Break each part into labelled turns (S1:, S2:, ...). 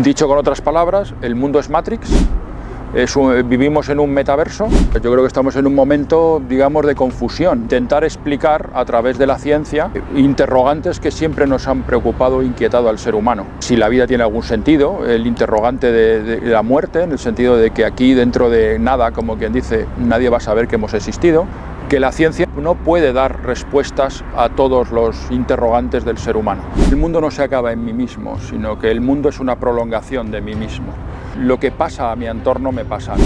S1: Dicho con otras palabras, el mundo es Matrix, vivimos en un metaverso. Yo creo que estamos en un momento, digamos, de confusión. Intentar explicar a través de la ciencia interrogantes que siempre nos han preocupado e inquietado al ser humano. Si la vida tiene algún sentido, el interrogante de la muerte, en el sentido de que aquí dentro de nada, como quien dice, nadie va a saber que hemos existido. Que la ciencia no puede dar respuestas a todos los interrogantes del ser humano. El mundo no se acaba en mí mismo, sino que el mundo es una prolongación de mí mismo. Lo que pasa a mi entorno me pasa a mí.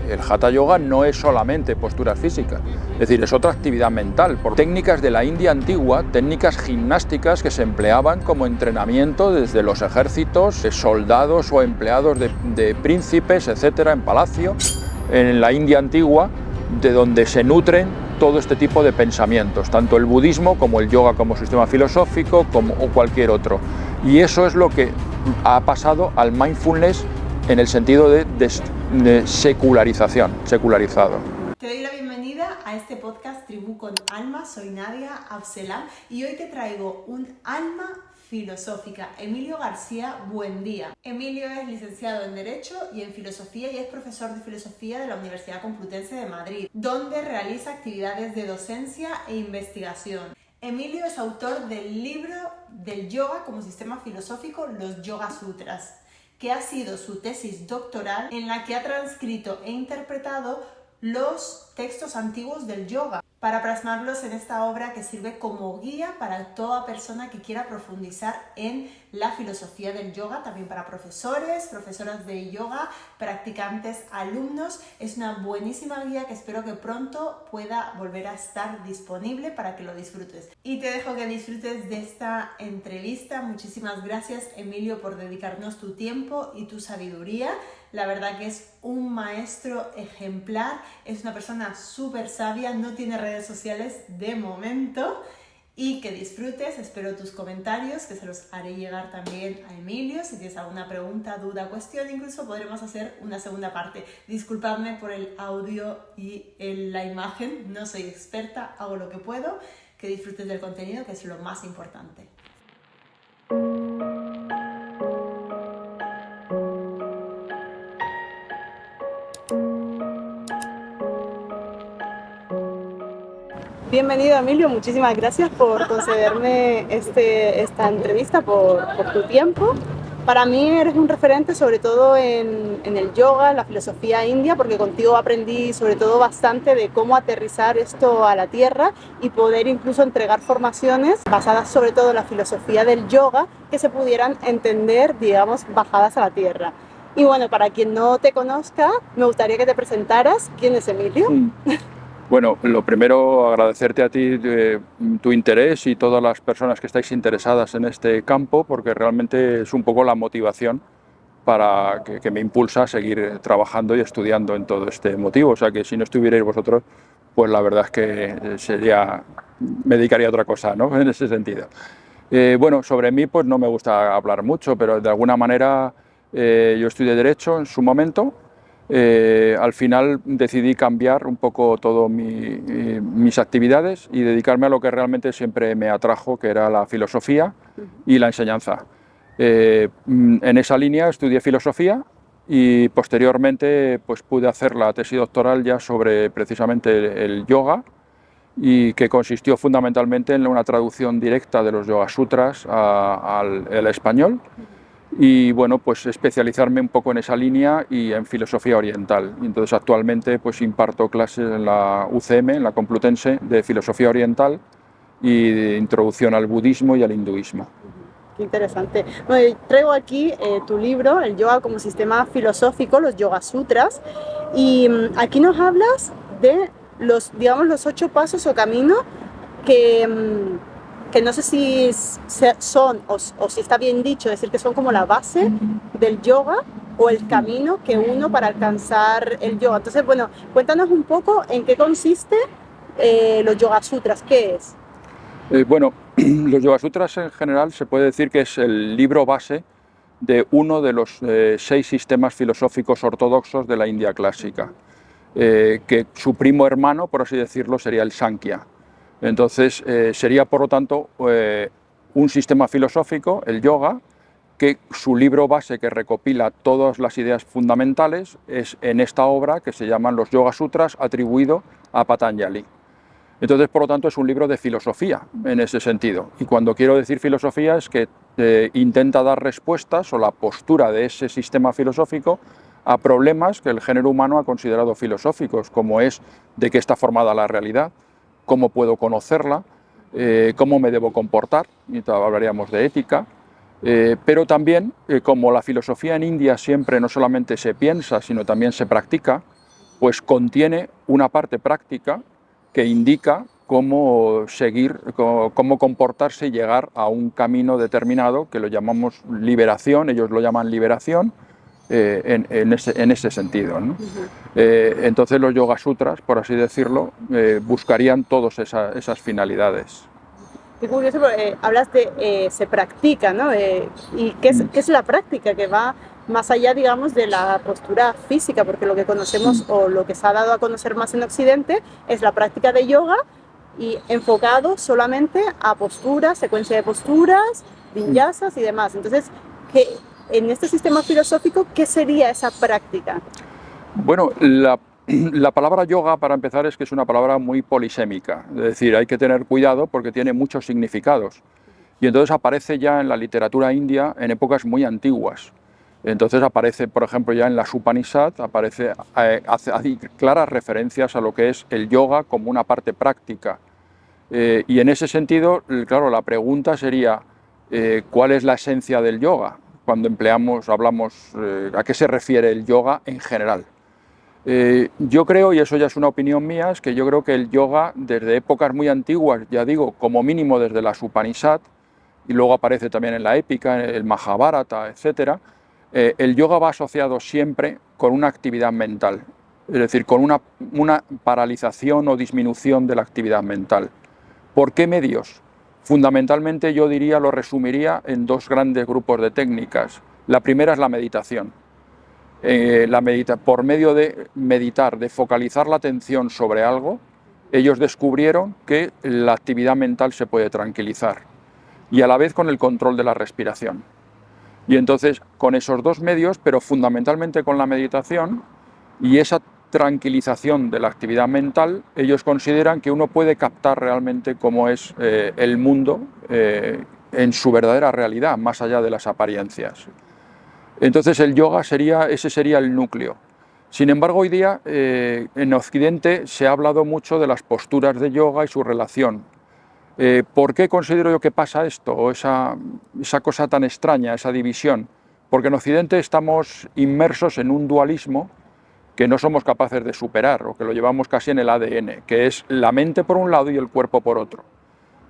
S1: El Hatha Yoga no es solamente posturas físicas, es decir, es otra actividad mental, por técnicas de la India antigua, técnicas gimnásticas que se empleaban como entrenamiento desde los ejércitos, soldados o empleados de príncipes, etcétera, en palacio, en la India antigua, de donde se nutren todo este tipo de pensamientos, tanto el budismo como el yoga como sistema filosófico o cualquier otro. Y eso es lo que ha pasado al mindfulness en el sentido de secularización, secularizado.
S2: Te doy la bienvenida a este podcast Tribú con Alma. Soy Nadia Abselam y hoy te traigo un alma filosófica. Emilio García, buen día. Emilio es licenciado en Derecho y en Filosofía y es profesor de Filosofía de la Universidad Complutense de Madrid, donde realiza actividades de docencia e investigación. Emilio es autor del libro del yoga como sistema filosófico, los Yoga Sutras, que ha sido su tesis doctoral en la que ha transcrito e interpretado los textos antiguos del yoga para plasmarlos en esta obra que sirve como guía para toda persona que quiera profundizar en la filosofía del yoga, también para profesores, profesoras de yoga, practicantes, alumnos. Es una buenísima guía que espero que pronto pueda volver a estar disponible para que lo disfrutes. Y te dejo que disfrutes de esta entrevista. Muchísimas gracias, Emilio, por dedicarnos tu tiempo y tu sabiduría. La verdad que es un maestro ejemplar, es una persona súper sabia, no tiene redes sociales de momento. Y que disfrutes, espero tus comentarios, que se los haré llegar también a Emilio. Si tienes alguna pregunta, duda, cuestión, incluso podremos hacer una segunda parte. Disculpadme por el audio y la imagen, no soy experta, hago lo que puedo. Que disfrutes del contenido, que es lo más importante. Bienvenido, Emilio, muchísimas gracias por concederme esta entrevista, por tu tiempo. Para mí eres un referente sobre todo en el yoga, en la filosofía india, porque contigo aprendí sobre todo bastante de cómo aterrizar esto a la tierra y poder incluso entregar formaciones basadas sobre todo en la filosofía del yoga que se pudieran entender, digamos, bajadas a la tierra. Y bueno, para quien no te conozca, me gustaría que te presentaras. ¿Quién es Emilio?
S1: Bueno, lo primero, agradecerte a ti tu interés y todas las personas que estáis interesadas en este campo, porque realmente es un poco la motivación para que me impulsa a seguir trabajando y estudiando en todo este motivo. O sea que si no estuvierais vosotros, pues la verdad es que me dedicaría a otra cosa, ¿no? En ese sentido. Bueno, sobre mí pues no me gusta hablar mucho, pero de alguna manera yo estudié Derecho en su momento. Al final decidí cambiar un poco todas mis actividades y dedicarme a lo que realmente siempre me atrajo, que era la filosofía y la enseñanza. En esa línea estudié filosofía y posteriormente pues, pude hacer la tesis doctoral ya sobre precisamente el yoga, y que consistió fundamentalmente en una traducción directa de los Yoga Sutras al español. Y bueno, pues especializarme un poco en esa línea y en filosofía oriental. Y entonces actualmente pues imparto clases en la UCM, en la Complutense, de filosofía oriental y de introducción al budismo y al hinduismo.
S2: Qué interesante. Bueno, traigo aquí tu libro, El yoga como sistema filosófico, los Yoga Sutras, y aquí nos hablas de los 8 pasos o caminos que no sé si son, o si está bien dicho, decir que son como la base del yoga o el camino que uno para alcanzar el yoga. Entonces, bueno, cuéntanos un poco en qué consiste los Yoga Sutras, ¿qué es?
S1: Bueno, los Yoga Sutras en general se puede decir que es el libro base de uno de los 6 sistemas filosóficos ortodoxos de la India clásica, que su primo hermano, por así decirlo, sería el Sankhya. Entonces sería, por lo tanto, un sistema filosófico, el yoga, que su libro base, que recopila todas las ideas fundamentales, es en esta obra que se llaman los Yoga Sutras, atribuido a Patanjali. Entonces, por lo tanto, es un libro de filosofía en ese sentido. Y cuando quiero decir filosofía es que intenta dar respuestas, o la postura de ese sistema filosófico, a problemas que el género humano ha considerado filosóficos, como es de qué está formada la realidad, cómo puedo conocerla, cómo me debo comportar, y hablaríamos de ética, pero también, como la filosofía en India siempre no solamente se piensa, sino también se practica, pues contiene una parte práctica que indica cómo seguir, cómo comportarse y llegar a un camino determinado que lo llamamos liberación, ellos lo llaman liberación, en ese sentido, ¿no? Entonces los Yoga Sutras, por así decirlo, buscarían todas esas finalidades.
S3: Qué curioso, hablas de se practica, ¿no? ¿Y qué es la práctica que va más allá, digamos, de la postura física? Porque lo que conocemos o lo que se ha dado a conocer más en Occidente es la práctica de yoga y enfocado solamente a posturas, secuencia de posturas, vinyasas y demás. Entonces, en este sistema filosófico, ¿qué sería esa práctica?
S1: Bueno, la palabra yoga, para empezar, es que es una palabra muy polisémica, es decir, hay que tener cuidado porque tiene muchos significados. Y entonces aparece ya en la literatura india en épocas muy antiguas. Entonces aparece, por ejemplo, ya en las Upanishads, hace claras referencias a lo que es el yoga como una parte práctica. Y en ese sentido, claro, la pregunta sería, ¿cuál es la esencia del yoga? Cuando hablamos, ¿a qué se refiere el yoga en general? Yo creo, y eso ya es una opinión mía, es que yo creo que el yoga desde épocas muy antiguas, ya digo, como mínimo desde las Upanishads, y luego aparece también en la épica, en el Mahabharata, etc., el yoga va asociado siempre con una actividad mental, es decir, con una paralización o disminución de la actividad mental. ¿Por qué medios? Fundamentalmente yo diría, lo resumiría en dos grandes grupos de técnicas. La primera es la meditación. Por medio de meditar, de focalizar la atención sobre algo, ellos descubrieron que la actividad mental se puede tranquilizar, y a la vez con el control de la respiración. Y entonces, con esos dos medios, pero fundamentalmente con la meditación y esa tranquilización de la actividad mental, ellos consideran que uno puede captar realmente cómo es el mundo en su verdadera realidad, más allá de las apariencias. Entonces el yoga ese sería el núcleo. Sin embargo, hoy día en Occidente se ha hablado mucho de las posturas de yoga y su relación. ¿Por qué considero yo que pasa esto, o esa cosa tan extraña, esa división? Porque en Occidente estamos inmersos en un dualismo que no somos capaces de superar, o que lo llevamos casi en el ADN, que es la mente por un lado y el cuerpo por otro.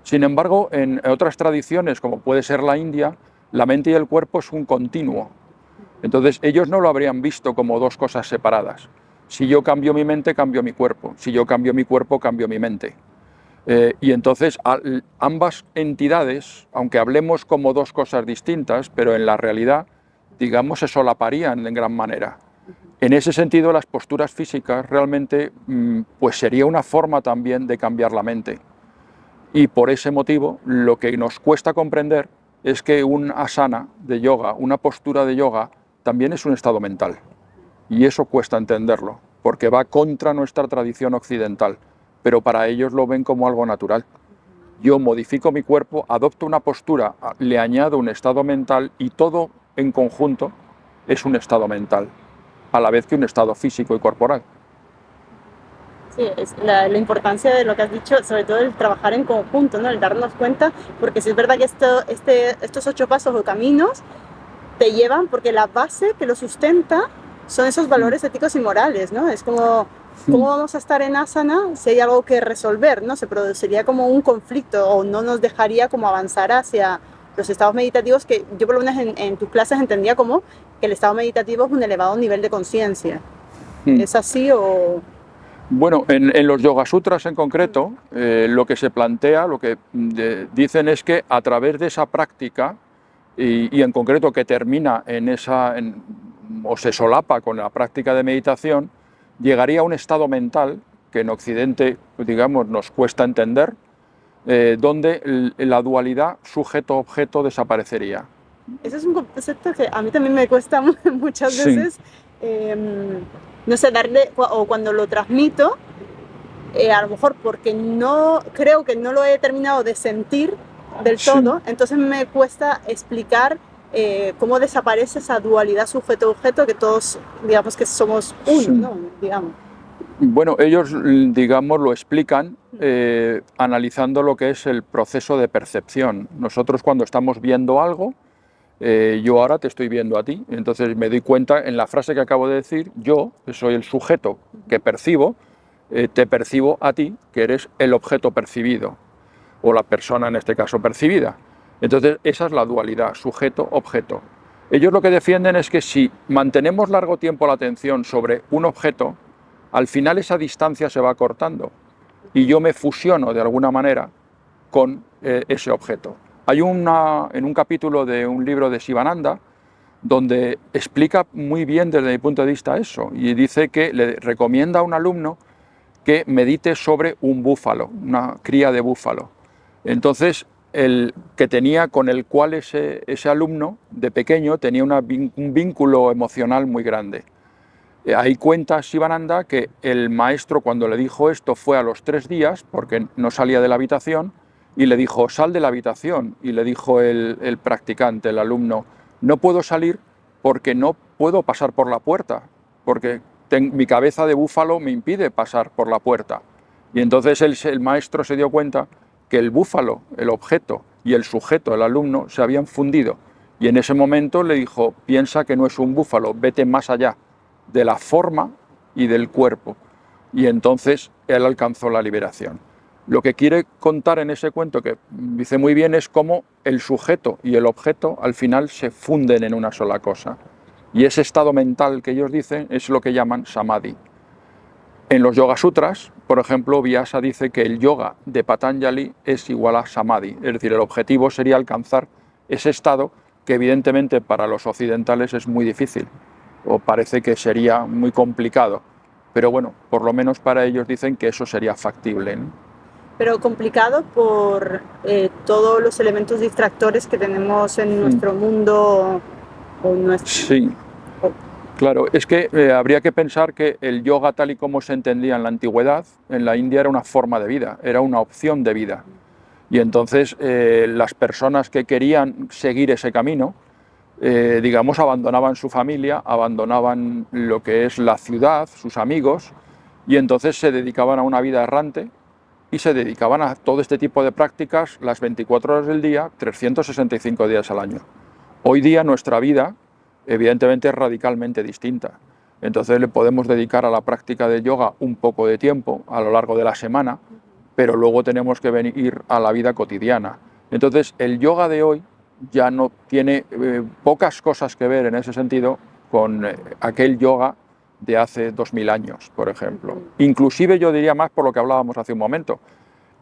S1: Sin embargo, en otras tradiciones, como puede ser la India, la mente y el cuerpo es un continuo. Entonces ellos no lo habrían visto como dos cosas separadas. Si yo cambio mi mente, cambio mi cuerpo. Si yo cambio mi cuerpo, cambio mi mente. Y entonces ambas entidades, aunque hablemos como dos cosas distintas, pero en la realidad, digamos, se solaparían en gran manera. En ese sentido, las posturas físicas realmente pues sería una forma también de cambiar la mente. Y por ese motivo, lo que nos cuesta comprender es que un asana de yoga, una postura de yoga, también es un estado mental. Y eso cuesta entenderlo, porque va contra nuestra tradición occidental, pero para ellos lo ven como algo natural. Yo modifico mi cuerpo, adopto una postura, le añado un estado mental y todo en conjunto es un estado mental, a la vez que un estado físico y corporal.
S3: Sí, es la importancia de lo que has dicho, sobre todo el trabajar en conjunto, ¿no? El darnos cuenta, porque sí es verdad que estos 8 pasos o caminos te llevan, porque la base que lo sustenta son esos valores éticos y morales, ¿no? Es como, ¿cómo vamos a estar en asana si hay algo que resolver, ¿no? Se produciría como un conflicto o no nos dejaría como avanzar hacia los estados meditativos, que yo por lo menos en tus clases entendía como que el estado meditativo es un elevado nivel de conciencia. ¿Es así o...?
S1: Bueno, en los Yoga Sutras en concreto, lo que se plantea, lo que dicen es que a través de esa práctica, y en concreto que termina o se solapa con la práctica de meditación, llegaría a un estado mental que en Occidente, digamos, nos cuesta entender, donde la dualidad sujeto-objeto desaparecería.
S3: Ese es un concepto que a mí también me cuesta muchas
S1: Sí,
S3: veces, no sé, darle, o cuando lo transmito, a lo mejor porque no creo que no lo he terminado de sentir del
S1: sí.
S3: todo, entonces me cuesta explicar cómo desaparece esa dualidad sujeto-objeto que todos, digamos que somos uno,
S1: Sí.
S3: ¿no? Digamos.
S1: Bueno, ellos, digamos, lo explican analizando lo que es el proceso de percepción. Nosotros cuando estamos viendo algo, yo ahora te estoy viendo a ti, entonces me doy cuenta en la frase que acabo de decir, yo, que soy el sujeto que percibo, te percibo a ti, que eres el objeto percibido, o la persona en este caso percibida. Entonces esa es la dualidad, sujeto-objeto. Ellos lo que defienden es que si mantenemos largo tiempo la atención sobre un objeto, al final esa distancia se va cortando y yo me fusiono de alguna manera con ese objeto. Hay en un capítulo de un libro de Sivananda donde explica muy bien desde mi punto de vista eso y dice que le recomienda a un alumno que medite sobre un búfalo, una cría de búfalo. Entonces, el que tenía con el cual ese alumno de pequeño tenía un vínculo emocional muy grande. Ahí cuenta Sivananda que el maestro cuando le dijo esto fue a los 3 días, porque no salía de la habitación, y le dijo, sal de la habitación. Y le dijo el practicante, el alumno, no puedo salir porque no puedo pasar por la puerta, porque mi cabeza de búfalo me impide pasar por la puerta. Y entonces el maestro se dio cuenta que el búfalo, el objeto, y el sujeto, el alumno, se habían fundido. Y en ese momento le dijo, piensa que no es un búfalo, vete más allá de la forma y del cuerpo. Y entonces él alcanzó la liberación. Lo que quiere contar en ese cuento, que dice muy bien, es cómo el sujeto y el objeto al final se funden en una sola cosa. Y ese estado mental que ellos dicen es lo que llaman samadhi. En los Yoga Sutras, por ejemplo, Vyasa dice que el yoga de Patanjali es igual a samadhi, es decir, el objetivo sería alcanzar ese estado que evidentemente para los occidentales es muy difícil o parece que sería muy complicado, pero bueno, por lo menos para ellos dicen que eso sería factible, ¿no?
S3: Pero complicado por todos los elementos distractores que tenemos en nuestro mundo o nuestro...
S1: Sí, claro, es que habría que pensar que el yoga tal y como se entendía en la antigüedad, en la India era una forma de vida, era una opción de vida. Y entonces las personas que querían seguir ese camino, digamos, abandonaban su familia, abandonaban lo que es la ciudad, sus amigos, y entonces se dedicaban a una vida errante y se dedicaban a todo este tipo de prácticas las 24 horas del día, 365 días al año. Hoy día nuestra vida, evidentemente, es radicalmente distinta. Entonces le podemos dedicar a la práctica de yoga un poco de tiempo a lo largo de la semana, pero luego tenemos que venir a la vida cotidiana. Entonces el yoga de hoy ya no tiene pocas cosas que ver en ese sentido con aquel yoga de hace 2000 años, por ejemplo. Inclusive yo diría más por lo que hablábamos hace un momento.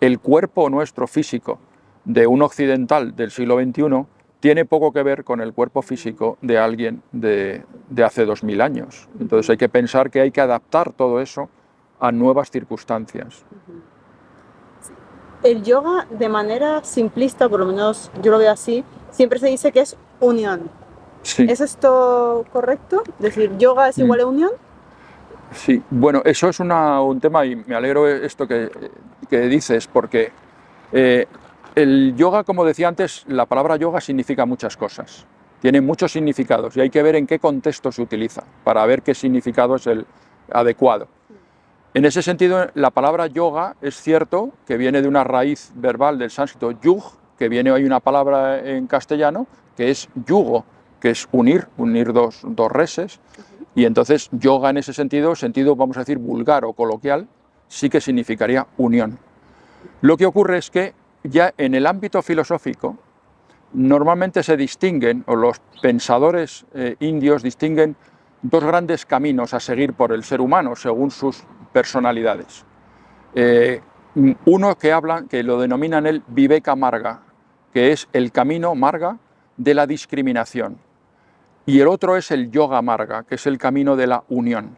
S1: El cuerpo nuestro físico de un occidental del siglo XXI tiene poco que ver con el cuerpo físico de alguien de hace 2000 años. Entonces hay que pensar que hay que adaptar todo eso a nuevas circunstancias.
S3: El yoga, de manera simplista, por lo menos yo lo veo así, siempre se dice que es unión.
S1: Sí.
S3: ¿Es esto correcto? Es decir, yoga es igual a unión.
S1: Sí, bueno, eso es un tema y me alegro esto que dices, porque el yoga, como decía antes, la palabra yoga significa muchas cosas, tiene muchos significados y hay que ver en qué contexto se utiliza para ver qué significado es el adecuado. En ese sentido, la palabra yoga es cierto que viene de una raíz verbal del sánscrito yug, que viene hoy una palabra en castellano que es yugo, que es unir dos reses. Y entonces yoga en ese sentido, vamos a decir vulgar o coloquial, sí que significaría unión. Lo que ocurre es que ya en el ámbito filosófico normalmente se distinguen, o los pensadores indios distinguen dos grandes caminos a seguir por el ser humano según sus personalidades. Uno que lo denominan el Viveka Marga, que es el camino marga de la discriminación. Y el otro es el Yoga Marga, que es el camino de la unión.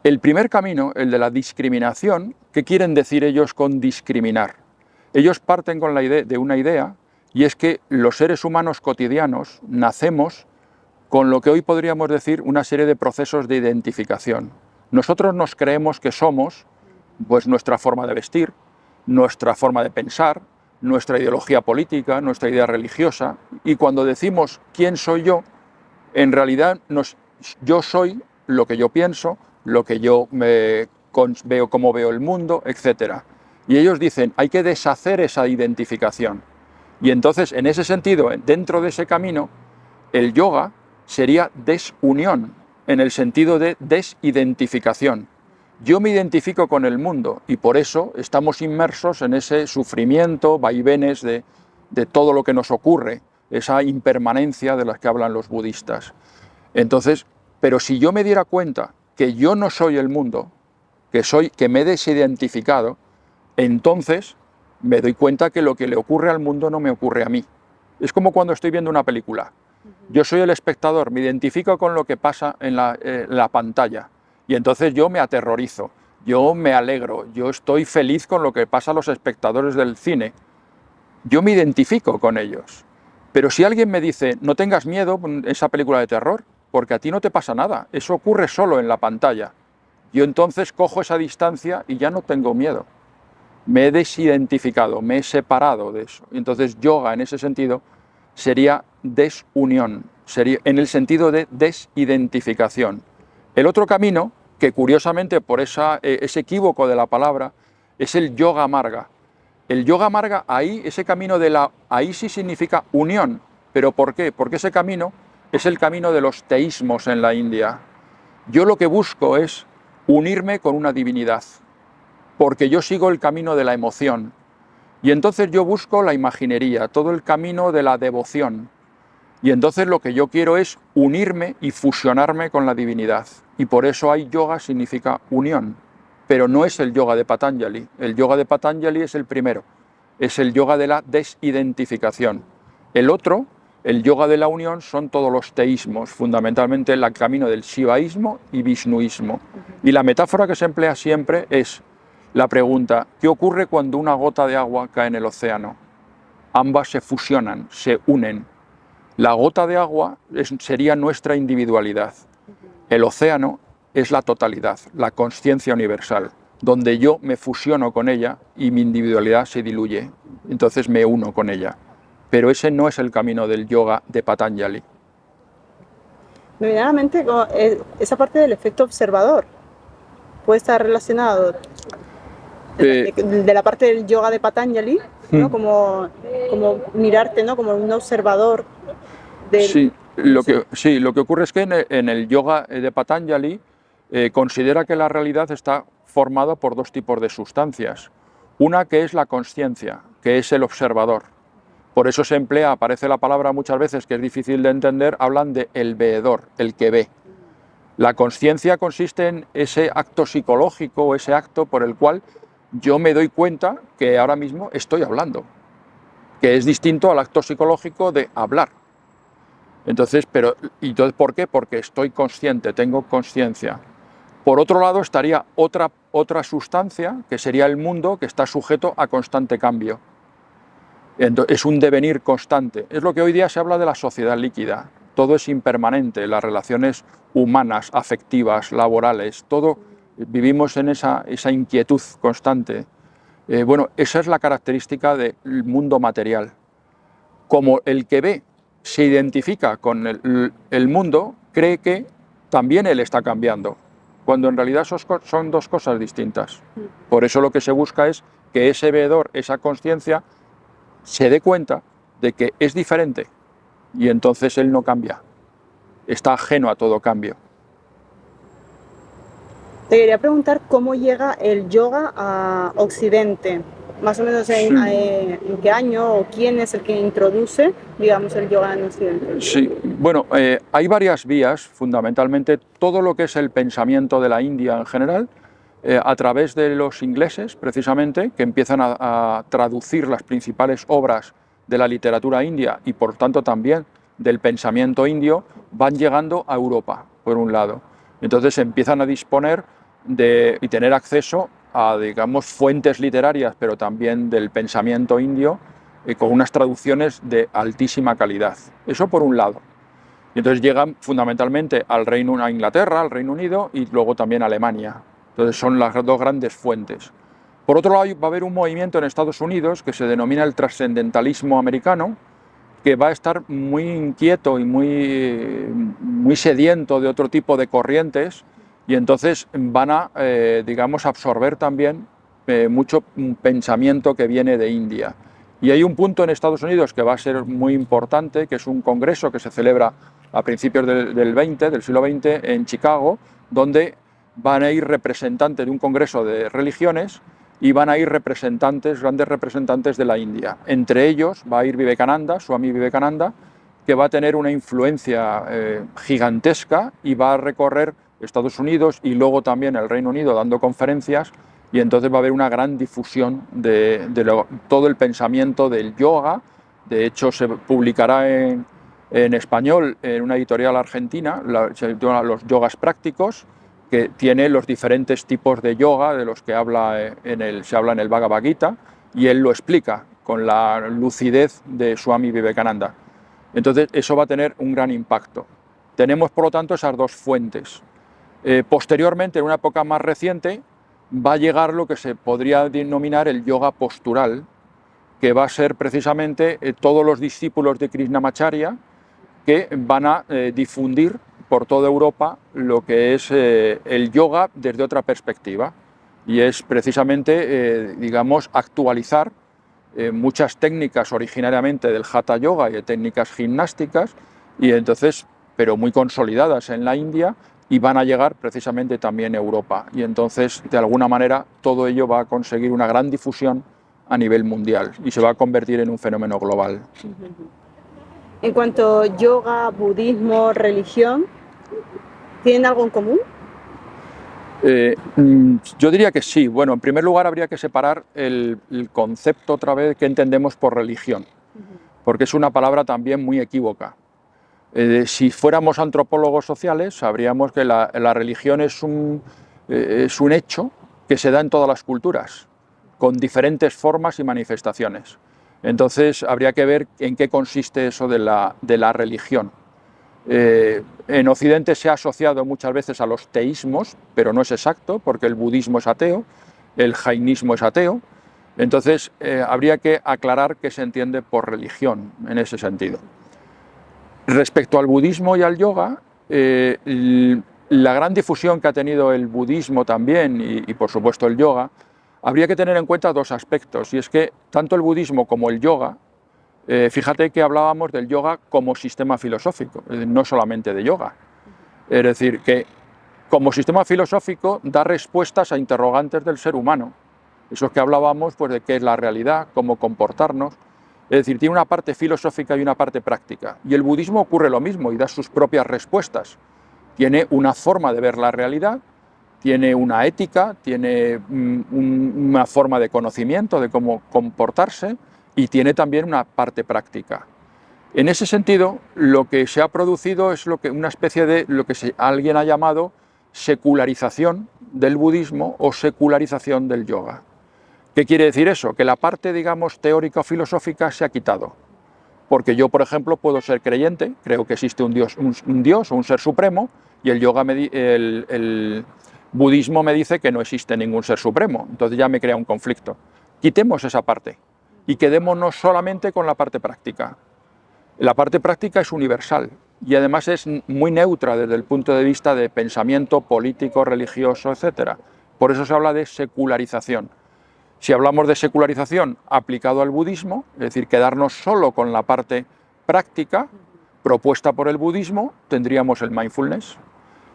S1: El primer camino, el de la discriminación, ¿qué quieren decir ellos con discriminar? Ellos parten con de una idea y es que los seres humanos cotidianos nacemos con lo que hoy podríamos decir una serie de procesos de identificación. Nosotros nos creemos que somos pues, nuestra forma de vestir, nuestra forma de pensar, nuestra ideología política, nuestra idea religiosa, y cuando decimos quién soy yo, en realidad yo soy lo que yo pienso, lo que yo veo, cómo veo el mundo, etc. Y ellos dicen, hay que deshacer esa identificación. Y entonces, en ese sentido, dentro de ese camino, el yoga sería desunión, en el sentido de desidentificación. Yo me identifico con el mundo y por eso estamos inmersos en ese sufrimiento, vaivenes de todo lo que nos ocurre, esa impermanencia de la que hablan los budistas. Entonces, pero si yo me diera cuenta que yo no soy el mundo, que me he desidentificado, entonces me doy cuenta que lo que le ocurre al mundo no me ocurre a mí. Es como cuando estoy viendo una película. Yo soy el espectador, me identifico con lo que pasa en la pantalla y entonces yo me aterrorizo, yo me alegro, yo estoy feliz con lo que pasa a los espectadores del cine. Yo me identifico con ellos. Pero si alguien me dice, no tengas miedo en esa película de terror, porque a ti no te pasa nada, eso ocurre solo en la pantalla. Yo entonces cojo esa distancia y ya no tengo miedo. Me he desidentificado, me he separado de eso. Entonces yoga en ese sentido sería desunión, sería en el sentido de desidentificación. El otro camino, que curiosamente por ese equívoco de la palabra, es el yoga marga. El yoga marga, ese camino ahí sí significa unión. ¿Pero por qué? Porque ese camino es el camino de los teísmos en la India. Yo lo que busco es unirme con una divinidad, porque yo sigo el camino de la emoción. Y entonces yo busco la imaginería, todo el camino de la devoción. Y entonces lo que yo quiero es unirme y fusionarme con la divinidad. Y por eso yoga significa unión. Pero no es el yoga de Patanjali. El yoga de Patanjali es el primero. Es el yoga de la desidentificación. El otro, el yoga de la unión, son todos los teísmos, fundamentalmente el camino del shivaísmo y vishnuísmo. Y la metáfora que se emplea siempre es la pregunta, ¿qué ocurre cuando una gota de agua cae en el océano? Ambas se fusionan, se unen. La gota de agua sería nuestra individualidad. El océano es la totalidad, la consciencia universal, donde yo me fusiono con ella y mi individualidad se diluye. Entonces me uno con ella. Pero ese no es el camino del yoga de Patanjali.
S3: Me viene a la mente esa parte del efecto observador. Puede estar relacionado de la parte del yoga de Patanjali, ¿no? Como mirarte, ¿no? Como un observador del...
S1: Sí, lo que ocurre es que en el yoga de Patanjali considera que la realidad está formada por dos tipos de sustancias. Una que es la consciencia, que es el observador. Por eso aparece la palabra muchas veces que es difícil de entender, hablan de el veedor, el que ve. La consciencia consiste en ese acto psicológico, ese acto por el cual yo me doy cuenta que ahora mismo estoy hablando, que es distinto al acto psicológico de hablar. Entonces, ¿por qué? Porque estoy consciente, tengo conciencia. Por otro lado estaría otra sustancia, que sería el mundo, que está sujeto a constante cambio. Entonces, es un devenir constante. Es lo que hoy día se habla de la sociedad líquida. Todo es impermanente, las relaciones humanas, afectivas, laborales, todo vivimos en esa inquietud constante. Esa es la característica del mundo material. Como el que ve se identifica con el mundo, cree que también él está cambiando, cuando en realidad son dos cosas distintas. Por eso lo que se busca es que ese veedor, esa conciencia, se dé cuenta de que es diferente y entonces él no cambia, está ajeno a todo cambio.
S3: Te quería preguntar cómo llega el yoga a Occidente, más o menos en qué año o quién es el que introduce, digamos, el yoga en Occidente.
S1: Sí, hay varias vías, fundamentalmente todo lo que es el pensamiento de la India en general, a través de los ingleses, precisamente, que empiezan a traducir las principales obras de la literatura india y por tanto también del pensamiento indio, van llegando a Europa, por un lado. Entonces empiezan a disponer y tener acceso a, digamos, fuentes literarias, pero también del pensamiento indio, con unas traducciones de altísima calidad. Eso por un lado. Y entonces llegan fundamentalmente a Inglaterra, al Reino Unido y luego también a Alemania. Entonces son las dos grandes fuentes. Por otro lado, va a haber un movimiento en Estados Unidos que se denomina el trascendentalismo americano, que va a estar muy inquieto y muy sediento de otro tipo de corrientes, y entonces van a, digamos, absorber también mucho pensamiento que viene de India. Y hay un punto en Estados Unidos que va a ser muy importante, que es un congreso que se celebra a principios del siglo XX en Chicago, donde van a ir representantes de un congreso de religiones y van a ir grandes representantes de la India. Entre ellos va a ir Vivekananda, Swami Vivekananda, que va a tener una influencia gigantesca y va a recorrer Estados Unidos y luego también el Reino Unido dando conferencias, y entonces va a haber una gran difusión de todo el pensamiento del yoga. De hecho, se publicará en español en una editorial argentina, se llama Los Yogas Prácticos, que tiene los diferentes tipos de yoga de los que se habla en el Bhagavad Gita, y él lo explica con la lucidez de Swami Vivekananda. Entonces eso va a tener un gran impacto. Tenemos por lo tanto esas dos fuentes. Posteriormente, en una época más reciente, va a llegar lo que se podría denominar el yoga postural, que va a ser precisamente todos los discípulos de Krishnamacharya que van a difundir por toda Europa lo que es el yoga desde otra perspectiva, y es precisamente, digamos, actualizar muchas técnicas originariamente del Hatha Yoga y de técnicas gimnásticas, y entonces, pero muy consolidadas en la India, y van a llegar precisamente también a Europa, y entonces de alguna manera todo ello va a conseguir una gran difusión a nivel mundial y se va a convertir en un fenómeno global.
S3: En cuanto a yoga, budismo, religión, ¿tienen algo en común?
S1: Yo diría que sí. Bueno, en primer lugar habría que separar el concepto otra vez que entendemos por religión, porque es una palabra también muy equívoca. Si fuéramos antropólogos sociales, sabríamos que la religión es un hecho que se da en todas las culturas, con diferentes formas y manifestaciones. Entonces habría que ver en qué consiste eso de la religión. En Occidente se ha asociado muchas veces a los teísmos, pero no es exacto, porque el budismo es ateo, el jainismo es ateo. Entonces habría que aclarar qué se entiende por religión en ese sentido. Respecto al budismo y al yoga, la gran difusión que ha tenido el budismo también y por supuesto el yoga, habría que tener en cuenta dos aspectos, y es que tanto el budismo como el yoga, fíjate que hablábamos del yoga como sistema filosófico, no solamente de yoga. Es decir, que como sistema filosófico da respuestas a interrogantes del ser humano. Eso que hablábamos pues, de qué es la realidad, cómo comportarnos. Es decir, tiene una parte filosófica y una parte práctica. Y el budismo ocurre lo mismo y da sus propias respuestas. Tiene una forma de ver la realidad, tiene una ética, tiene una forma de conocimiento de cómo comportarse, y tiene también una parte práctica. En ese sentido, lo que se ha producido es una especie de lo que alguien ha llamado secularización del budismo o secularización del yoga. ¿Qué quiere decir eso? Que la parte, digamos, teórica o filosófica se ha quitado. Porque yo, por ejemplo, puedo ser creyente, creo que existe un Dios o un ser supremo, y el budismo me dice que no existe ningún ser supremo. Entonces ya me crea un conflicto. Quitemos esa parte y quedémonos solamente con la parte práctica. La parte práctica es universal y además es muy neutra desde el punto de vista de pensamiento político, religioso, etc. Por eso se habla de secularización. Si hablamos de secularización aplicado al budismo, es decir, quedarnos solo con la parte práctica propuesta por el budismo, tendríamos el mindfulness.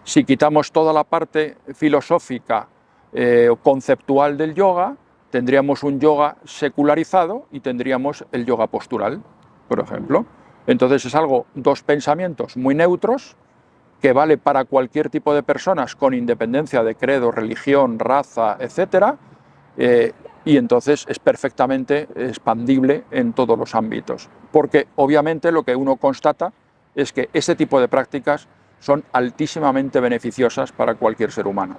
S1: Si quitamos toda la parte filosófica o conceptual del yoga, tendríamos un yoga secularizado y tendríamos el yoga postural, por ejemplo. Entonces es dos pensamientos muy neutros que vale para cualquier tipo de personas con independencia de credo, religión, raza, etc. Y entonces es perfectamente expandible en todos los ámbitos. Porque obviamente lo que uno constata es que ese tipo de prácticas son altísimamente beneficiosas para cualquier ser humano.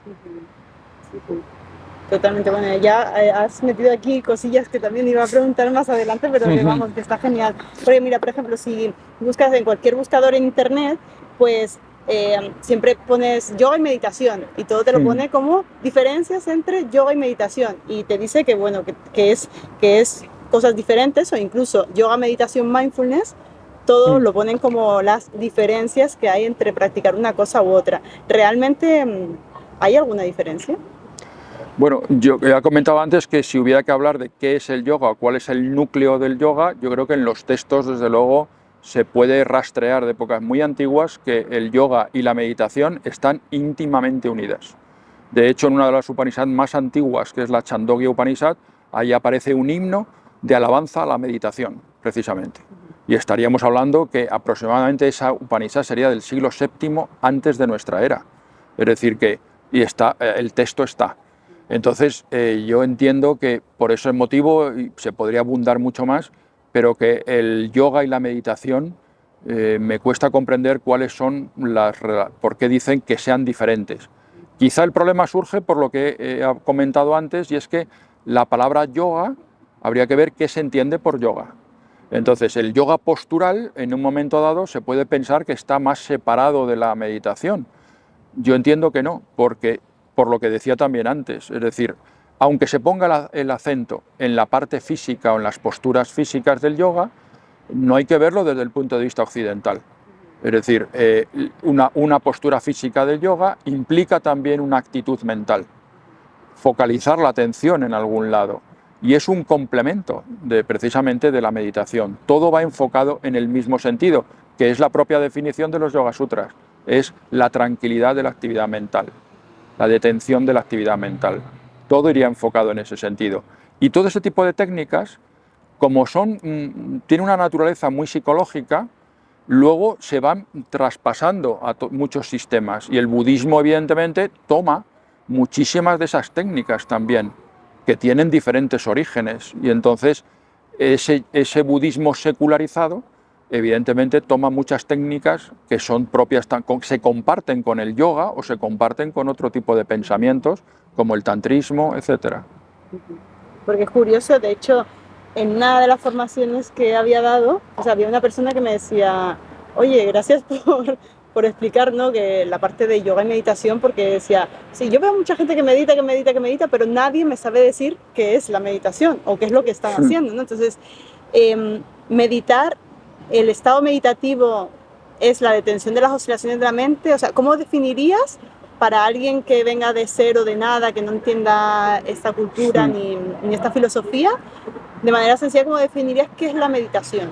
S3: Totalmente, bueno, ya has metido aquí cosillas que también iba a preguntar más adelante, pero que vamos, que está genial. Porque mira, por ejemplo, si buscas en cualquier buscador en internet, pues siempre pones yoga y meditación y todo te lo pone como diferencias entre yoga y meditación y te dice que, bueno, que es cosas diferentes o incluso yoga, meditación, mindfulness, todo lo ponen como las diferencias que hay entre practicar una cosa u otra. ¿Realmente hay alguna diferencia?
S1: Bueno, yo he comentado antes que si hubiera que hablar de qué es el yoga o cuál es el núcleo del yoga, yo creo que en los textos, desde luego, se puede rastrear de épocas muy antiguas que el yoga y la meditación están íntimamente unidas. De hecho, en una de las Upanishads más antiguas, que es la Chandogya Upanishad, ahí aparece un himno de alabanza a la meditación, precisamente. Y estaríamos hablando que aproximadamente esa Upanishad sería del siglo VII antes de nuestra era. Es decir, que el texto está. Entonces, yo entiendo que por ese motivo se podría abundar mucho más, pero que el yoga y la meditación me cuesta comprender cuáles son por qué dicen que sean diferentes. Quizá el problema surge por lo que he comentado antes, y es que la palabra yoga habría que ver qué se entiende por yoga. Entonces, el yoga postural, en un momento dado, se puede pensar que está más separado de la meditación. Yo entiendo que no, porque por lo que decía también antes, es decir, aunque se ponga el acento en la parte física o en las posturas físicas del yoga, no hay que verlo desde el punto de vista occidental. Es decir, una postura física del yoga implica también una actitud mental, focalizar la atención en algún lado, y es un complemento precisamente de la meditación. Todo va enfocado en el mismo sentido, que es la propia definición de los Yoga Sutras, es la tranquilidad de la actividad mental, la detención de la actividad mental. Todo iría enfocado en ese sentido. Y todo ese tipo de técnicas, como tienen una naturaleza muy psicológica, luego se van traspasando a muchos sistemas. Y el budismo, evidentemente, toma muchísimas de esas técnicas también, que tienen diferentes orígenes. Y entonces ese budismo secularizado, evidentemente, toma muchas técnicas que son propias, se comparten con el yoga o se comparten con otro tipo de pensamientos, como el tantrismo, etc.
S3: Porque es curioso, de hecho, en una de las formaciones que había dado, o sea, había una persona que me decía, oye, gracias por explicar, ¿no?, que la parte de yoga y meditación, porque decía, sí, yo veo mucha gente que medita, pero nadie me sabe decir qué es la meditación o qué es lo que están haciendo, ¿no? Entonces, meditar, el estado meditativo es la detención de las oscilaciones de la mente, o sea, ¿cómo definirías para alguien que venga de cero, de nada, que no entienda esta cultura ni esta filosofía, de manera sencilla, cómo definirías qué es la meditación?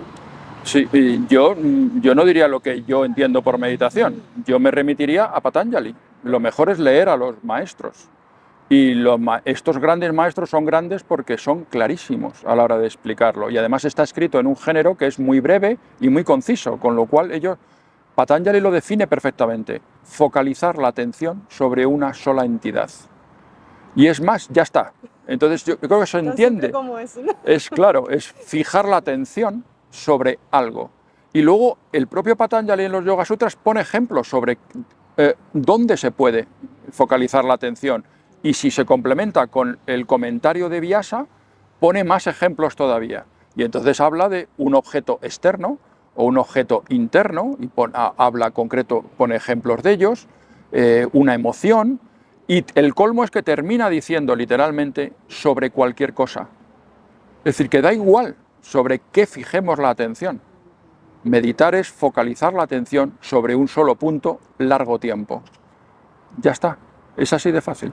S1: Sí, yo no diría lo que yo entiendo por meditación, yo me remitiría a Patanjali. Lo mejor es leer a los maestros. Y estos grandes maestros son grandes porque son clarísimos a la hora de explicarlo. Y además está escrito en un género que es muy breve y muy conciso, con lo cual Patanjali lo define perfectamente: focalizar la atención sobre una sola entidad. Y es más, ya está. Entonces yo creo que se entiende.
S3: ¿Cómo es?
S1: Es claro, es fijar la atención sobre algo. Y luego el propio Patanjali en los Yoga Sutras pone ejemplos sobre dónde se puede focalizar la atención. Y si se complementa con el comentario de Vyasa, pone más ejemplos todavía. Y entonces habla de un objeto externo o un objeto interno, y habla concreto, pone ejemplos de ellos, una emoción, y el colmo es que termina diciendo literalmente sobre cualquier cosa. Es decir, que da igual sobre qué fijemos la atención. Meditar es focalizar la atención sobre un solo punto largo tiempo. Ya está, es así de fácil.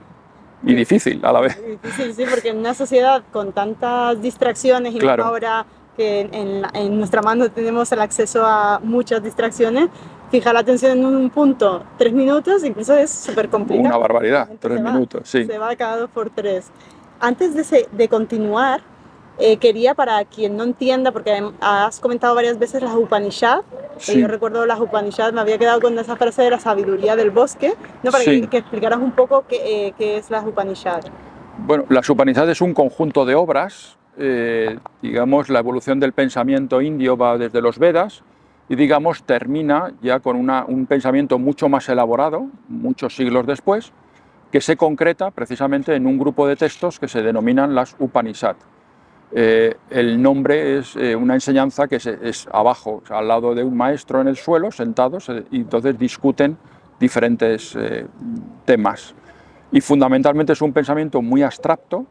S1: Y difícil a la vez.
S3: Difícil, sí, porque en una sociedad con tantas distracciones y
S1: claro.
S3: Ahora que en nuestra mano tenemos el acceso a muchas distracciones, fijar la atención en un punto 3 minutos, incluso es súper complicado.
S1: Una barbaridad, 3 minutos, sí.
S3: Se va cada 2 por 3. Antes de continuar, quería, para quien no entienda, porque has comentado varias veces las Upanishads,
S1: sí.
S3: Yo recuerdo las Upanishads, me había quedado con esa frase de la sabiduría del bosque, ¿no? Para
S1: sí.
S3: que explicaras un poco qué es las Upanishads.
S1: Bueno, las Upanishads es un conjunto de obras, digamos, la evolución del pensamiento indio va desde los Vedas y, digamos, termina ya con un pensamiento mucho más elaborado, muchos siglos después, que se concreta precisamente en un grupo de textos que se denominan las Upanishad. El nombre es una enseñanza que es abajo, o sea, al lado de un maestro en el suelo, sentados, y entonces discuten diferentes temas. Y fundamentalmente es un pensamiento muy abstracto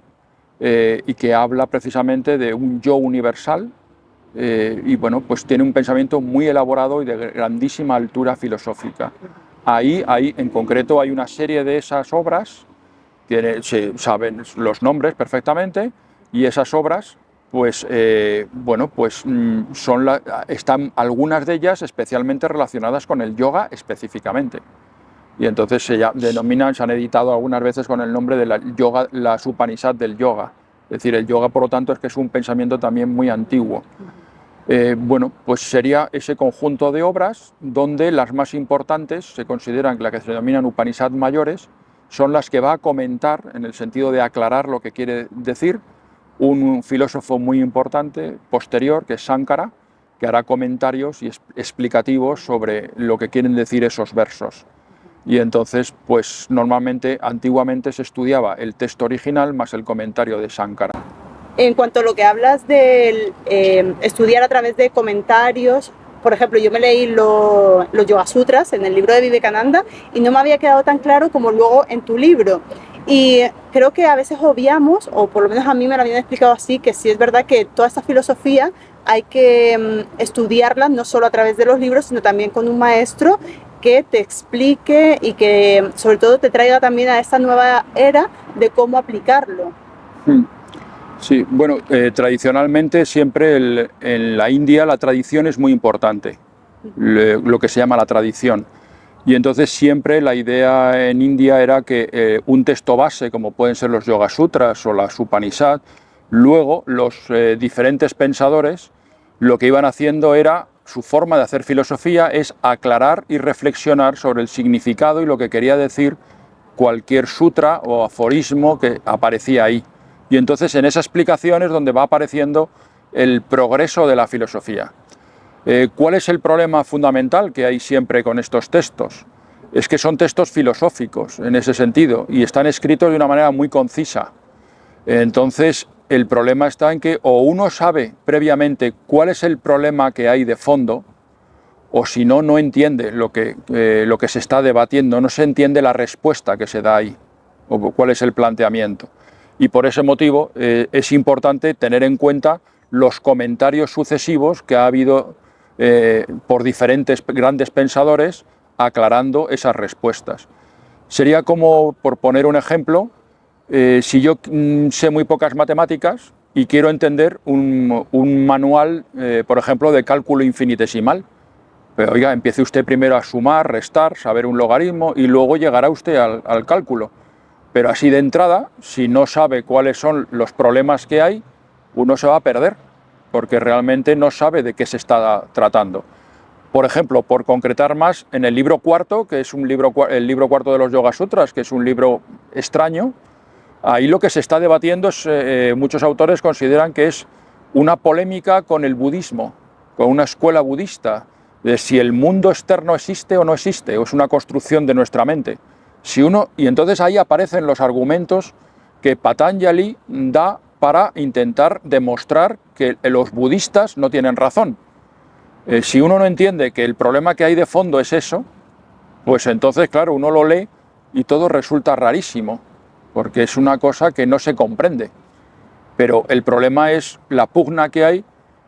S1: y que habla precisamente de un yo universal y bueno, pues tiene un pensamiento muy elaborado y de grandísima altura filosófica. Ahí en concreto hay una serie de esas obras, se saben los nombres perfectamente, y esas obras, pues, bueno, pues están algunas de ellas especialmente relacionadas con el yoga específicamente. Y entonces se han editado algunas veces con el nombre de las Upanishad del yoga. Es decir, el yoga, por lo tanto, es que es un pensamiento también muy antiguo. Bueno, pues sería ese conjunto de obras donde las más importantes se consideran, las que se denominan Upanishad mayores, son las que va a comentar, en el sentido de aclarar lo que quiere decir, un filósofo muy importante posterior, que es Shankara, que hará comentarios y explicativos sobre lo que quieren decir esos versos. Y entonces, pues normalmente, antiguamente se estudiaba el texto original más el comentario de Shankara.
S3: En cuanto a lo que hablas de estudiar a través de comentarios, por ejemplo, yo me leí los Yoga Sutras en el libro de Vivekananda y no me había quedado tan claro como luego en tu libro. Y creo que a veces obviamos, o por lo menos a mí me lo habían explicado así, que sí es verdad que toda esta filosofía hay que estudiarla no solo a través de los libros, sino también con un maestro que te explique y que sobre todo te traiga también a esta nueva era de cómo aplicarlo.
S1: Sí, bueno, tradicionalmente siempre en la India la tradición es muy importante, lo que se llama la tradición. Y entonces siempre la idea en India era que un texto base, como pueden ser los Yoga Sutras o las Upanishad, luego los diferentes pensadores lo que iban haciendo era, su forma de hacer filosofía es aclarar y reflexionar sobre el significado y lo que quería decir cualquier sutra o aforismo que aparecía ahí. Y entonces en esa explicación es donde va apareciendo el progreso de la filosofía. ¿Cuál es el problema fundamental que hay siempre con estos textos? Es que son textos filosóficos en ese sentido y están escritos de una manera muy concisa. Entonces el problema está en que o uno sabe previamente cuál es el problema que hay de fondo, o si no, no entiende lo que se está debatiendo, no se entiende la respuesta que se da ahí, o cuál es el planteamiento. Y por ese motivo es importante tener en cuenta los comentarios sucesivos que ha habido por diferentes grandes pensadores aclarando esas respuestas. Sería como, por poner un ejemplo, si yo sé muy pocas matemáticas y quiero entender un manual, por ejemplo, de cálculo infinitesimal, pero oiga, empiece usted primero a sumar, restar, saber un logaritmo y luego llegará usted al cálculo. Pero así de entrada, si no sabe cuáles son los problemas que hay, uno se va a perder, porque realmente no sabe de qué se está tratando. Por ejemplo, por concretar más, en el libro cuarto, que es el libro cuarto de los Yoga Sutras, que es un libro extraño, ahí lo que se está debatiendo es, muchos autores consideran que es una polémica con el budismo, con una escuela budista, de si el mundo externo existe o no existe, o es una construcción de nuestra mente. Y entonces ahí aparecen los argumentos que Patanjali da para intentar demostrar que los budistas no tienen razón. Si uno no entiende que el problema que hay de fondo es eso, pues entonces, claro, uno lo lee y todo resulta rarísimo, porque es una cosa que no se comprende. Pero el problema es la pugna que hay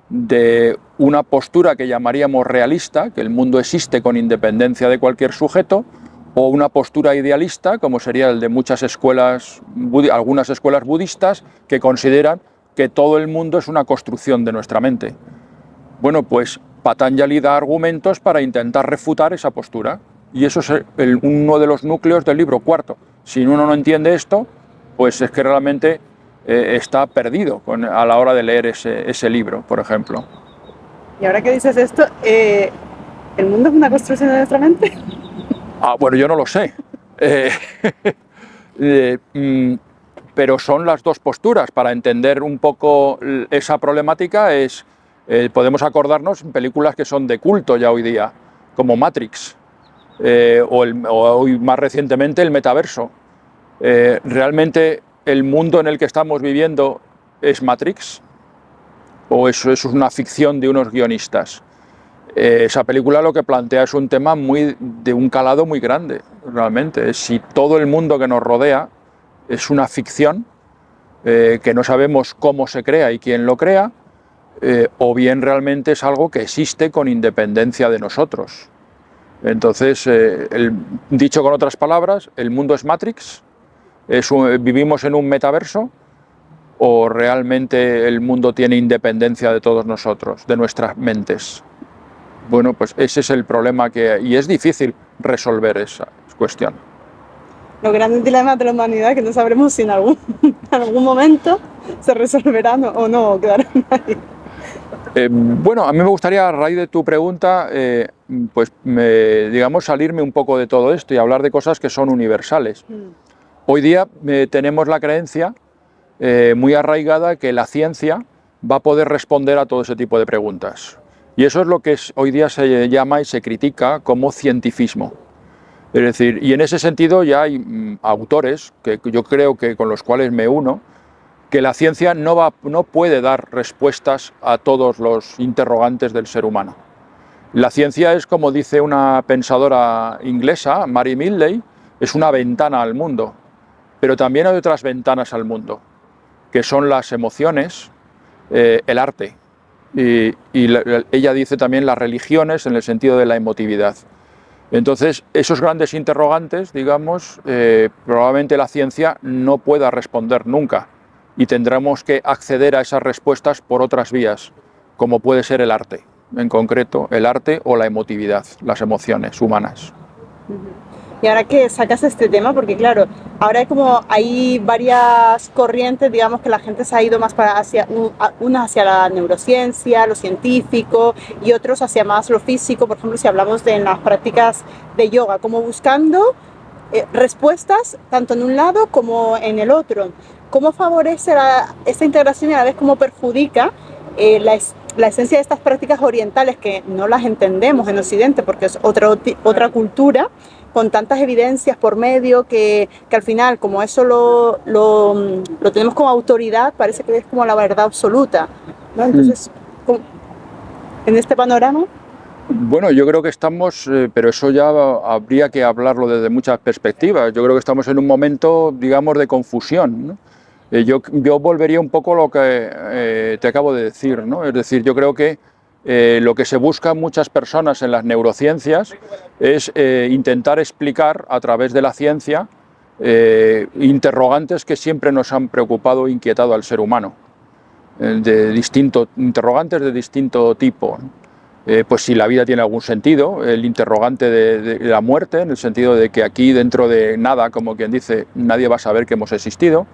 S1: de una postura que llamaríamos realista, que el mundo existe con independencia de cualquier sujeto, o una postura idealista, como sería el de muchas escuelas, algunas escuelas budistas, que consideran que todo el mundo es una construcción de nuestra mente. Bueno, pues Patanjali da argumentos para intentar refutar esa postura, y eso es uno de los núcleos del libro cuarto. Si uno no entiende esto, pues es que realmente está perdido a la hora de leer ese libro, por ejemplo.
S3: Y ahora que dices esto, ¿el mundo es una construcción de nuestra mente?
S1: Bueno, yo no lo sé, pero son las dos posturas. Para entender un poco esa problemática podemos acordarnos en películas que son de culto ya hoy día, como Matrix, o hoy más recientemente el metaverso. ¿Realmente el mundo en el que estamos viviendo es Matrix? ¿O eso es una ficción de unos guionistas? Esa película lo que plantea es un tema de un calado muy grande, realmente. Si todo el mundo que nos rodea es una ficción, que no sabemos cómo se crea y quién lo crea, o bien realmente es algo que existe con independencia de nosotros. Entonces, dicho con otras palabras, ¿el mundo es Matrix? ¿Vivimos en un metaverso? ¿O realmente el mundo tiene independencia de todos nosotros, de nuestras mentes? Bueno, pues ese es el problema y es difícil resolver esa cuestión.
S3: Los grandes dilemas de la humanidad que no sabremos si en algún momento se resolverán o no, quedará nadie.
S1: Bueno, a mí me gustaría, a raíz de tu pregunta, digamos, salirme un poco de todo esto y hablar de cosas que son universales. Hoy día tenemos la creencia muy arraigada que la ciencia va a poder responder a todo ese tipo de preguntas. Y eso es lo que hoy día se llama y se critica como cientifismo. Es decir, y en ese sentido ya hay autores que yo creo que con los cuales me uno, que la ciencia no puede dar respuestas a todos los interrogantes del ser humano. La ciencia es, como dice una pensadora inglesa, Mary Milley, es una ventana al mundo, pero también hay otras ventanas al mundo, que son las emociones, el arte, y ella dice también las religiones en el sentido de la emotividad. Entonces, esos grandes interrogantes, digamos, probablemente la ciencia no pueda responder nunca y tendremos que acceder a esas respuestas por otras vías, como puede ser el arte, en concreto el arte o la emotividad, las emociones humanas.
S3: Y ahora que sacas este tema, porque claro, ahora hay varias corrientes, digamos que la gente se ha ido más unas hacia la neurociencia, lo científico, y otros hacia más lo físico, por ejemplo, si hablamos de las prácticas de yoga, como buscando respuestas tanto en un lado como en el otro. ¿Cómo favorece esta integración y a la vez cómo perjudica la esencia de estas prácticas orientales que no las entendemos en Occidente porque es otra cultura, con tantas evidencias por medio que al final, como eso lo tenemos como autoridad, parece que es como la verdad absoluta, ¿no? Entonces, en este panorama...
S1: Bueno, yo creo que estamos, pero eso ya habría que hablarlo desde muchas perspectivas. Yo creo que estamos en un momento, digamos, de confusión, ¿no? Yo volvería un poco a lo que te acabo de decir, ¿no? Es decir, yo creo que lo que se busca muchas personas en las neurociencias es intentar explicar a través de la ciencia interrogantes que siempre nos han preocupado e inquietado al ser humano, interrogantes de distinto tipo, ¿no? Pues si la vida tiene algún sentido, el interrogante de la muerte, en el sentido de que aquí dentro de nada, como quien dice, nadie va a saber que hemos existido,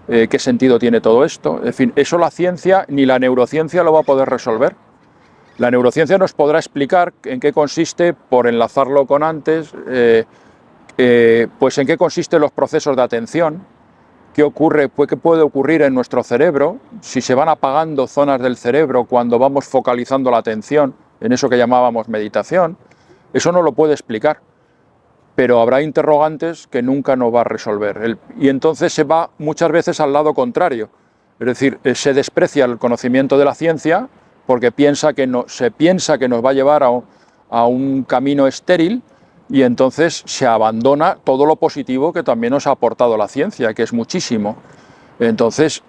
S1: qué sentido tiene todo esto. En fin, eso la ciencia ni la neurociencia lo va a poder resolver. La neurociencia nos podrá explicar en qué consiste, por enlazarlo con antes, pues en qué consisten los procesos de atención, qué ocurre, pues qué puede ocurrir en nuestro cerebro, si se van apagando zonas del cerebro cuando vamos focalizando la atención en eso que llamábamos meditación. Eso no lo puede explicar, pero habrá interrogantes que nunca nos va a resolver. Y entonces se va muchas veces al lado contrario, es decir, se desprecia el conocimiento de la ciencia porque se piensa que nos va a llevar a un camino estéril, y entonces se abandona todo lo positivo que también nos ha aportado la ciencia, que es muchísimo. Entonces,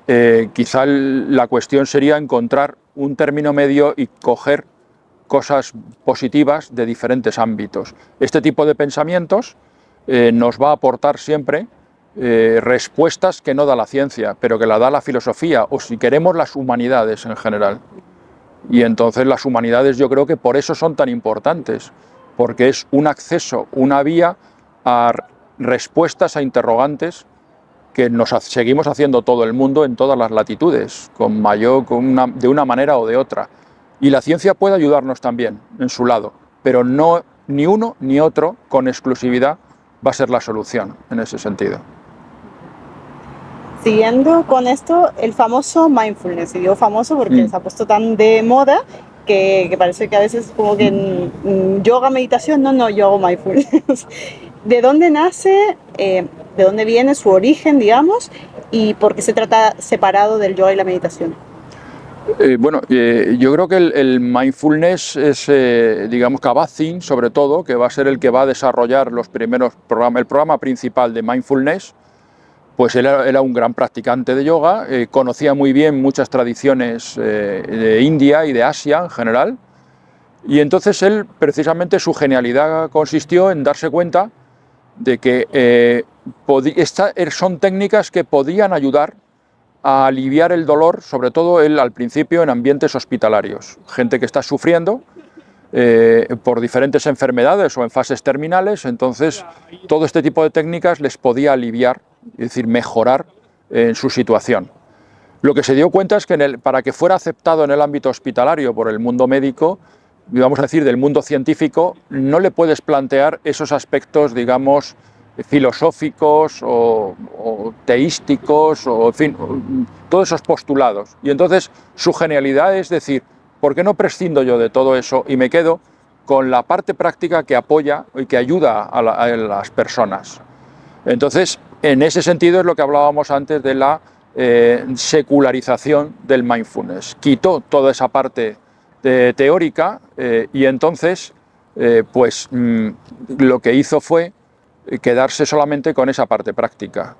S1: quizá la cuestión sería encontrar un término medio y coger cosas positivas de diferentes ámbitos. Este tipo de pensamientos nos va a aportar siempre respuestas que no da la ciencia, pero que la da la filosofía, o si queremos las humanidades en general. Y entonces las humanidades yo creo que por eso son tan importantes, porque es un acceso, una vía a respuestas a interrogantes que nos seguimos haciendo todo el mundo en todas las latitudes, de una manera o de otra. Y la ciencia puede ayudarnos también en su lado, pero no ni uno ni otro con exclusividad va a ser la solución en ese sentido.
S3: Siguiendo con esto, el famoso mindfulness, y digo famoso porque se ha puesto tan de moda que parece que a veces como que en yoga, meditación, no, yo hago mindfulness. ¿De dónde nace? ¿De de dónde viene, su origen, digamos, y por qué se trata separado del yoga y la meditación.
S1: Yo creo que el mindfulness es, digamos, Kabat-Zinn, sobre todo, que va a ser el que va a desarrollar los primeros programas, el programa principal de mindfulness. Pues él era un gran practicante de yoga, conocía muy bien muchas tradiciones de India y de Asia en general, y entonces él, precisamente, su genialidad consistió en darse cuenta de que son técnicas que podían ayudar a aliviar el dolor, sobre todo él al principio en ambientes hospitalarios, gente que está sufriendo por diferentes enfermedades o en fases terminales, entonces todo este tipo de técnicas les podía aliviar, es decir, mejorar en su situación. Lo que se dio cuenta es que para que fuera aceptado en el ámbito hospitalario por el mundo médico, vamos a decir, del mundo científico, no le puedes plantear esos aspectos, digamos, filosóficos o teísticos, o en fin, todos esos postulados. Y entonces su genialidad es decir, ¿por qué no prescindo yo de todo eso y me quedo con la parte práctica que apoya y que ayuda a las personas? Entonces, en ese sentido es lo que hablábamos antes de la secularización del mindfulness. Quitó toda esa parte teórica y entonces lo que hizo fue quedarse solamente con esa parte práctica.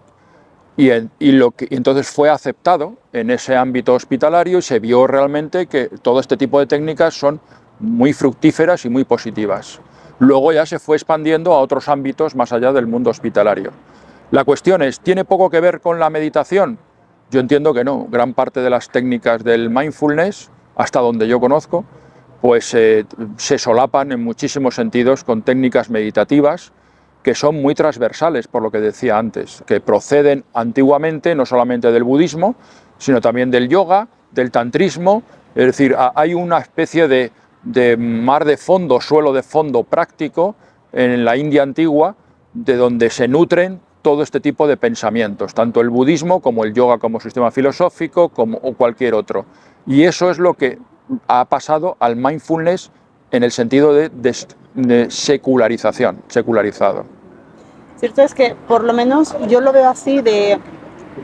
S1: Y entonces fue aceptado en ese ámbito hospitalario y se vio realmente que todo este tipo de técnicas son muy fructíferas y muy positivas. Luego ya se fue expandiendo a otros ámbitos más allá del mundo hospitalario. La cuestión es, ¿tiene poco que ver con la meditación? Yo entiendo que no. Gran parte de las técnicas del mindfulness, hasta donde yo conozco, pues se solapan en muchísimos sentidos con técnicas meditativas que son muy transversales, por lo que decía antes, que proceden antiguamente no solamente del budismo, sino también del yoga, del tantrismo, es decir, hay una especie de mar de fondo, suelo de fondo práctico en la India antigua, de donde se nutren todo este tipo de pensamientos, tanto el budismo como el yoga como sistema filosófico o cualquier otro. Y eso es lo que ha pasado al mindfulness en el sentido de secularización, secularizado.
S3: Cierto es que por lo menos yo lo veo así de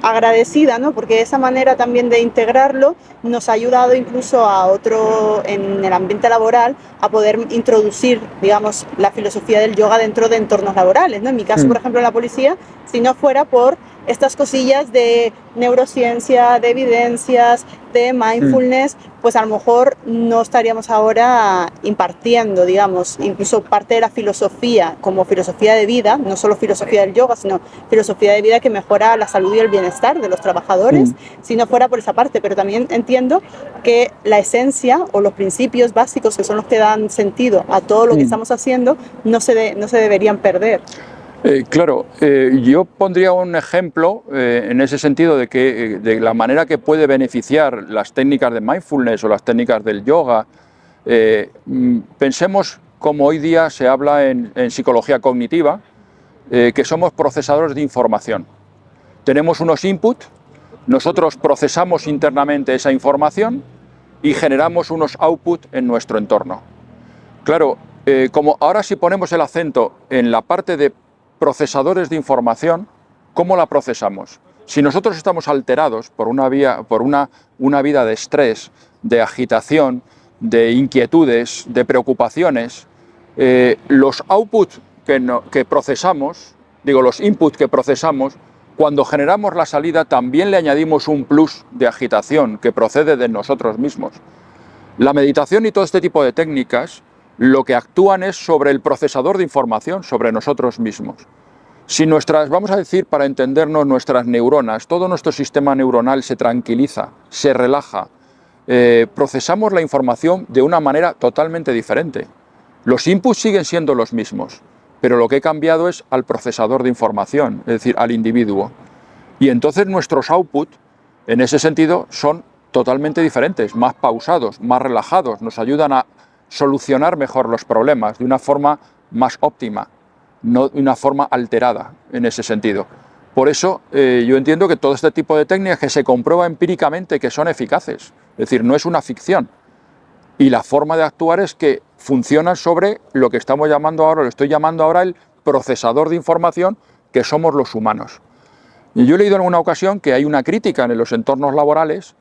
S3: agradecida, ¿no? Porque esa manera también de integrarlo nos ha ayudado incluso a otro, en el ambiente laboral, a poder introducir, digamos, la filosofía del yoga dentro de entornos laborales, ¿no? En mi caso, por ejemplo, en la policía, si no fuera por estas cosillas de neurociencia, de evidencias, de mindfulness, pues a lo mejor no estaríamos ahora impartiendo, digamos, incluso parte de la filosofía como filosofía de vida, no solo filosofía del yoga, sino filosofía de vida que mejora la salud y el bienestar de los trabajadores, si no fuera por esa parte. Pero también entiendo que la esencia o los principios básicos que son los que dan sentido a todo lo que estamos haciendo no se deberían perder.
S1: Claro, yo pondría un ejemplo en ese sentido de la manera que puede beneficiar las técnicas de mindfulness o las técnicas del yoga. Pensemos como hoy día se habla en psicología cognitiva, que somos procesadores de información. Tenemos unos inputs, nosotros procesamos internamente esa información y generamos unos outputs en nuestro entorno. Claro, como ahora si ponemos el acento en la parte de procesadores de información, ¿cómo la procesamos? Si nosotros estamos alterados por una vida de estrés, de agitación, de inquietudes, de preocupaciones, los outputs que procesamos, los inputs que procesamos, cuando generamos la salida también le añadimos un plus de agitación que procede de nosotros mismos. La meditación y todo este tipo de técnicas lo que actúan es sobre el procesador de información, sobre nosotros mismos. Si vamos a decir, para entendernos, nuestras neuronas, todo nuestro sistema neuronal se tranquiliza, se relaja, procesamos la información de una manera totalmente diferente. Los inputs siguen siendo los mismos, pero lo que ha cambiado es al procesador de información, es decir, al individuo. Y entonces nuestros outputs, en ese sentido, son totalmente diferentes, más pausados, más relajados, nos ayudan a solucionar mejor los problemas de una forma más óptima, no de una forma alterada en ese sentido. Por eso yo entiendo que todo este tipo de técnicas que se comprueba empíricamente que son eficaces, es decir, no es una ficción. Y la forma de actuar es que funcionan sobre lo que estamos llamando ahora, lo estoy llamando ahora el procesador de información, que somos los humanos. Y yo he leído en alguna ocasión que hay una crítica en los entornos laborales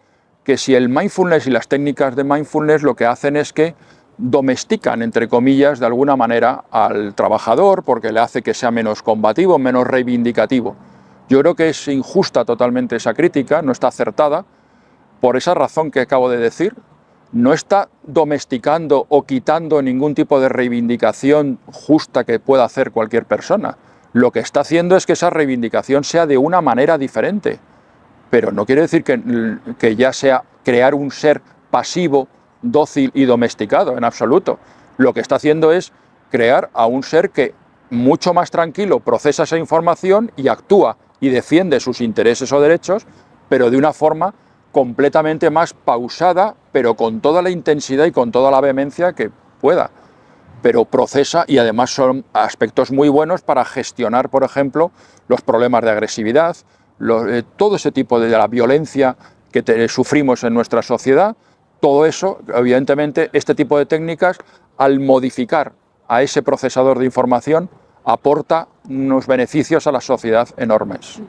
S1: que si el mindfulness y las técnicas de mindfulness lo que hacen es que domestican, entre comillas, de alguna manera al trabajador porque le hace que sea menos combativo, menos reivindicativo. Yo creo que es injusta totalmente esa crítica, no está acertada, por esa razón que acabo de decir. No está domesticando o quitando ningún tipo de reivindicación justa que pueda hacer cualquier persona. Lo que está haciendo es que esa reivindicación sea de una manera diferente. Pero no quiere decir que ya sea crear un ser pasivo, dócil y domesticado, en absoluto. Lo que está haciendo es crear a un ser que mucho más tranquilo procesa esa información y actúa y defiende sus intereses o derechos, pero de una forma completamente más pausada, pero con toda la intensidad y con toda la vehemencia que pueda. Pero procesa, y además son aspectos muy buenos para gestionar, por ejemplo, los problemas de agresividad, todo ese tipo de la violencia que sufrimos en nuestra sociedad. Todo eso, evidentemente, este tipo de técnicas, al modificar a ese procesador de información, aporta unos beneficios a la sociedad enormes.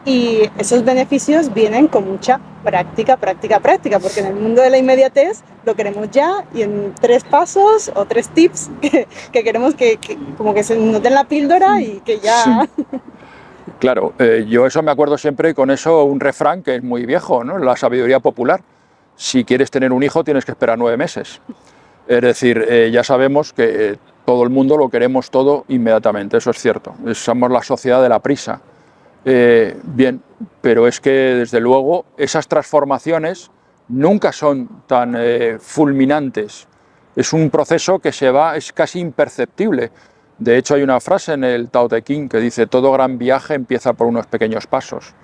S3: Y esos beneficios vienen con mucha práctica, porque en el mundo de la inmediatez lo queremos ya y en 3 pasos o 3 tips que queremos que como que se nos den la píldora y que ya...
S1: Sí. Claro, yo eso me acuerdo siempre con eso, un refrán que es muy viejo, ¿no? La sabiduría popular. Si quieres tener un hijo tienes que esperar 9 meses. Es decir, ya sabemos que todo el mundo lo queremos todo inmediatamente, eso es cierto. Somos la sociedad de la prisa. Bien, pero es que desde luego esas transformaciones nunca son tan fulminantes. Es un proceso que es casi imperceptible. De hecho, hay una frase en el Tao Te Ching que dice: todo gran viaje empieza por unos pequeños pasos.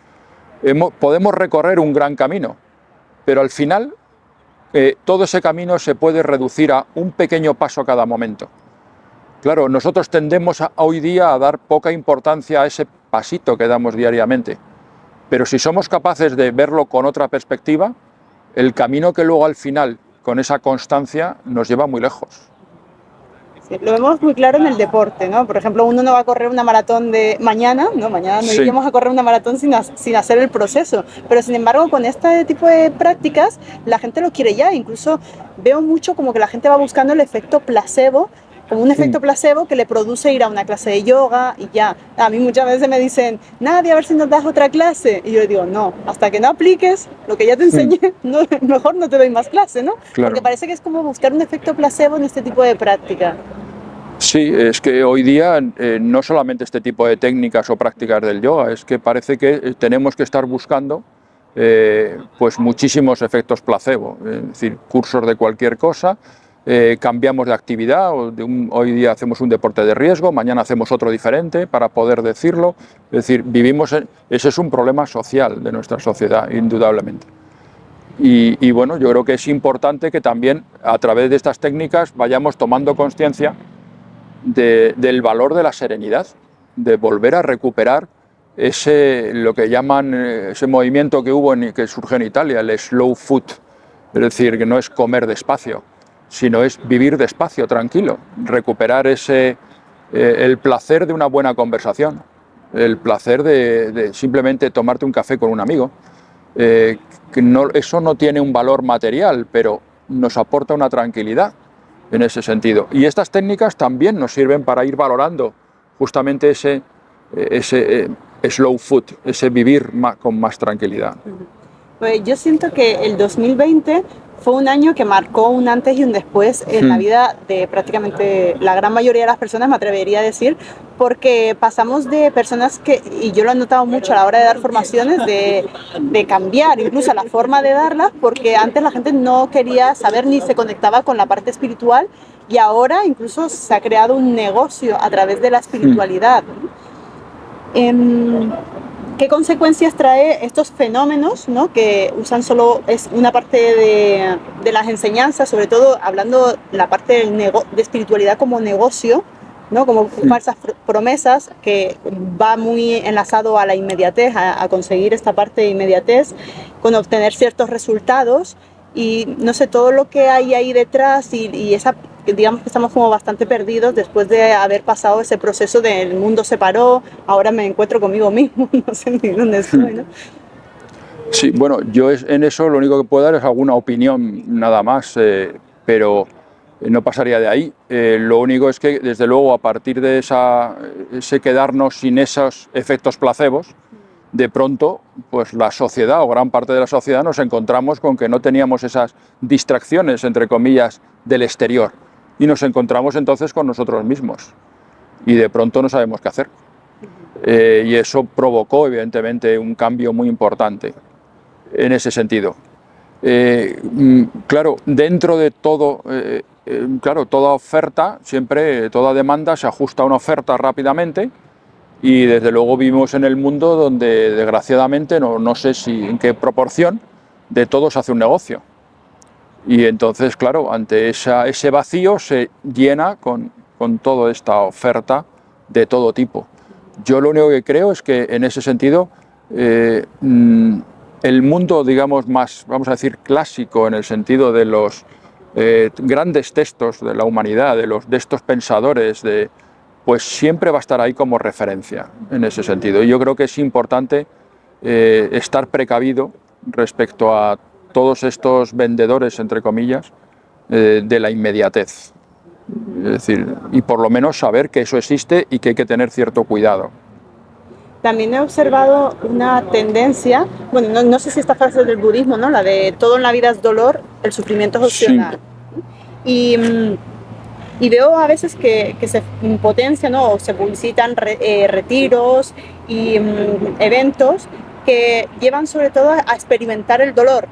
S1: Podemos recorrer un gran camino, pero al final todo ese camino se puede reducir a un pequeño paso cada momento. Claro, nosotros tendemos hoy día a dar poca importancia a ese pasito que damos diariamente, pero si somos capaces de verlo con otra perspectiva, el camino que luego al final, con esa constancia, nos lleva muy lejos.
S3: Sí, lo vemos muy claro en el deporte, ¿no? Por ejemplo, uno no va a correr una maratón de mañana, ¿no? Mañana no iríamos a correr una maratón sin hacer el proceso, pero sin embargo con este tipo de prácticas la gente lo quiere ya. Incluso veo mucho como que la gente va buscando el efecto placebo, como un efecto placebo que le produce ir a una clase de yoga y ya. A mí muchas veces me dicen: Nadia, a ver si nos das otra clase. Y yo digo: no, hasta que no apliques lo que ya te enseñé, no, mejor no te doy más clase, ¿no?
S1: Claro.
S3: Porque parece que es como buscar un efecto placebo en este tipo de práctica.
S1: Sí, es que hoy día no solamente este tipo de técnicas o prácticas del yoga, es que parece que tenemos que estar buscando pues muchísimos efectos placebo, es decir, cursos de cualquier cosa. Cambiamos de actividad, hoy día hacemos un deporte de riesgo, mañana hacemos otro diferente para poder decirlo. Es decir, ese es un problema social de nuestra sociedad, indudablemente. Y bueno, yo creo que es importante que también a través de estas técnicas vayamos tomando conciencia del valor de la serenidad, de volver a recuperar lo que llaman ese movimiento que surgió en Italia, el slow food, es decir, que no es comer despacio, sino es vivir despacio, tranquilo, recuperar el placer de una buena conversación, el placer de simplemente tomarte un café con un amigo. Eso no tiene un valor material, pero nos aporta una tranquilidad en ese sentido. Y estas técnicas también nos sirven para ir valorando justamente ese slow food, ese vivir con más tranquilidad.
S3: Pues yo siento que el 2020 fue un año que marcó un antes y un después en la vida de prácticamente la gran mayoría de las personas, me atrevería a decir, porque pasamos de personas y yo lo he notado mucho a la hora de dar formaciones, de cambiar incluso la forma de darlas, porque antes la gente no quería saber ni se conectaba con la parte espiritual, y ahora incluso se ha creado un negocio a través de la espiritualidad. ¿Qué consecuencias trae estos fenómenos, ¿no? Que usan solo es una parte de las enseñanzas, sobre todo hablando la parte de espiritualidad como negocio, ¿no? Como falsas promesas, que va muy enlazado a la inmediatez, a conseguir esta parte de inmediatez, con obtener ciertos resultados, y no sé, todo lo que hay ahí detrás y digamos que estamos como bastante perdidos después de haber pasado ese proceso del mundo se paró, ahora me encuentro conmigo mismo, no sé ni dónde estoy, ¿no?
S1: Sí, bueno, yo en eso lo único que puedo dar es alguna opinión nada más, pero no pasaría de ahí. Lo único es que, desde luego, a partir de ese quedarnos sin esos efectos placebos, de pronto, pues la sociedad o gran parte de la sociedad nos encontramos con que no teníamos esas distracciones, entre comillas, del exterior, y nos encontramos entonces con nosotros mismos, y de pronto no sabemos qué hacer. Y eso provocó, evidentemente, un cambio muy importante en ese sentido. Claro, dentro de todo, claro, toda oferta, siempre, toda demanda se ajusta a una oferta rápidamente, y desde luego vivimos en el mundo donde, desgraciadamente, no sé si en qué proporción, de todo se hace un negocio. Y entonces, claro, ante ese vacío se llena con toda esta oferta de todo tipo. Yo lo único que creo es que, en ese sentido, el mundo, digamos, más, vamos a decir, clásico, en el sentido de los grandes textos de la humanidad, de estos pensadores, pues siempre va a estar ahí como referencia en ese sentido. Y yo creo que es importante estar precavido respecto a todos estos vendedores, entre comillas, de la inmediatez. Es decir, y por lo menos saber que eso existe y que hay que tener cierto cuidado.
S3: También he observado una tendencia, bueno, no sé si esta frase es del budismo, ¿no? La de todo en la vida es dolor, el sufrimiento es opcional. Sí. Y veo a veces que se potencian, ¿no? O se publicitan retiros y eventos que llevan sobre todo a experimentar el dolor.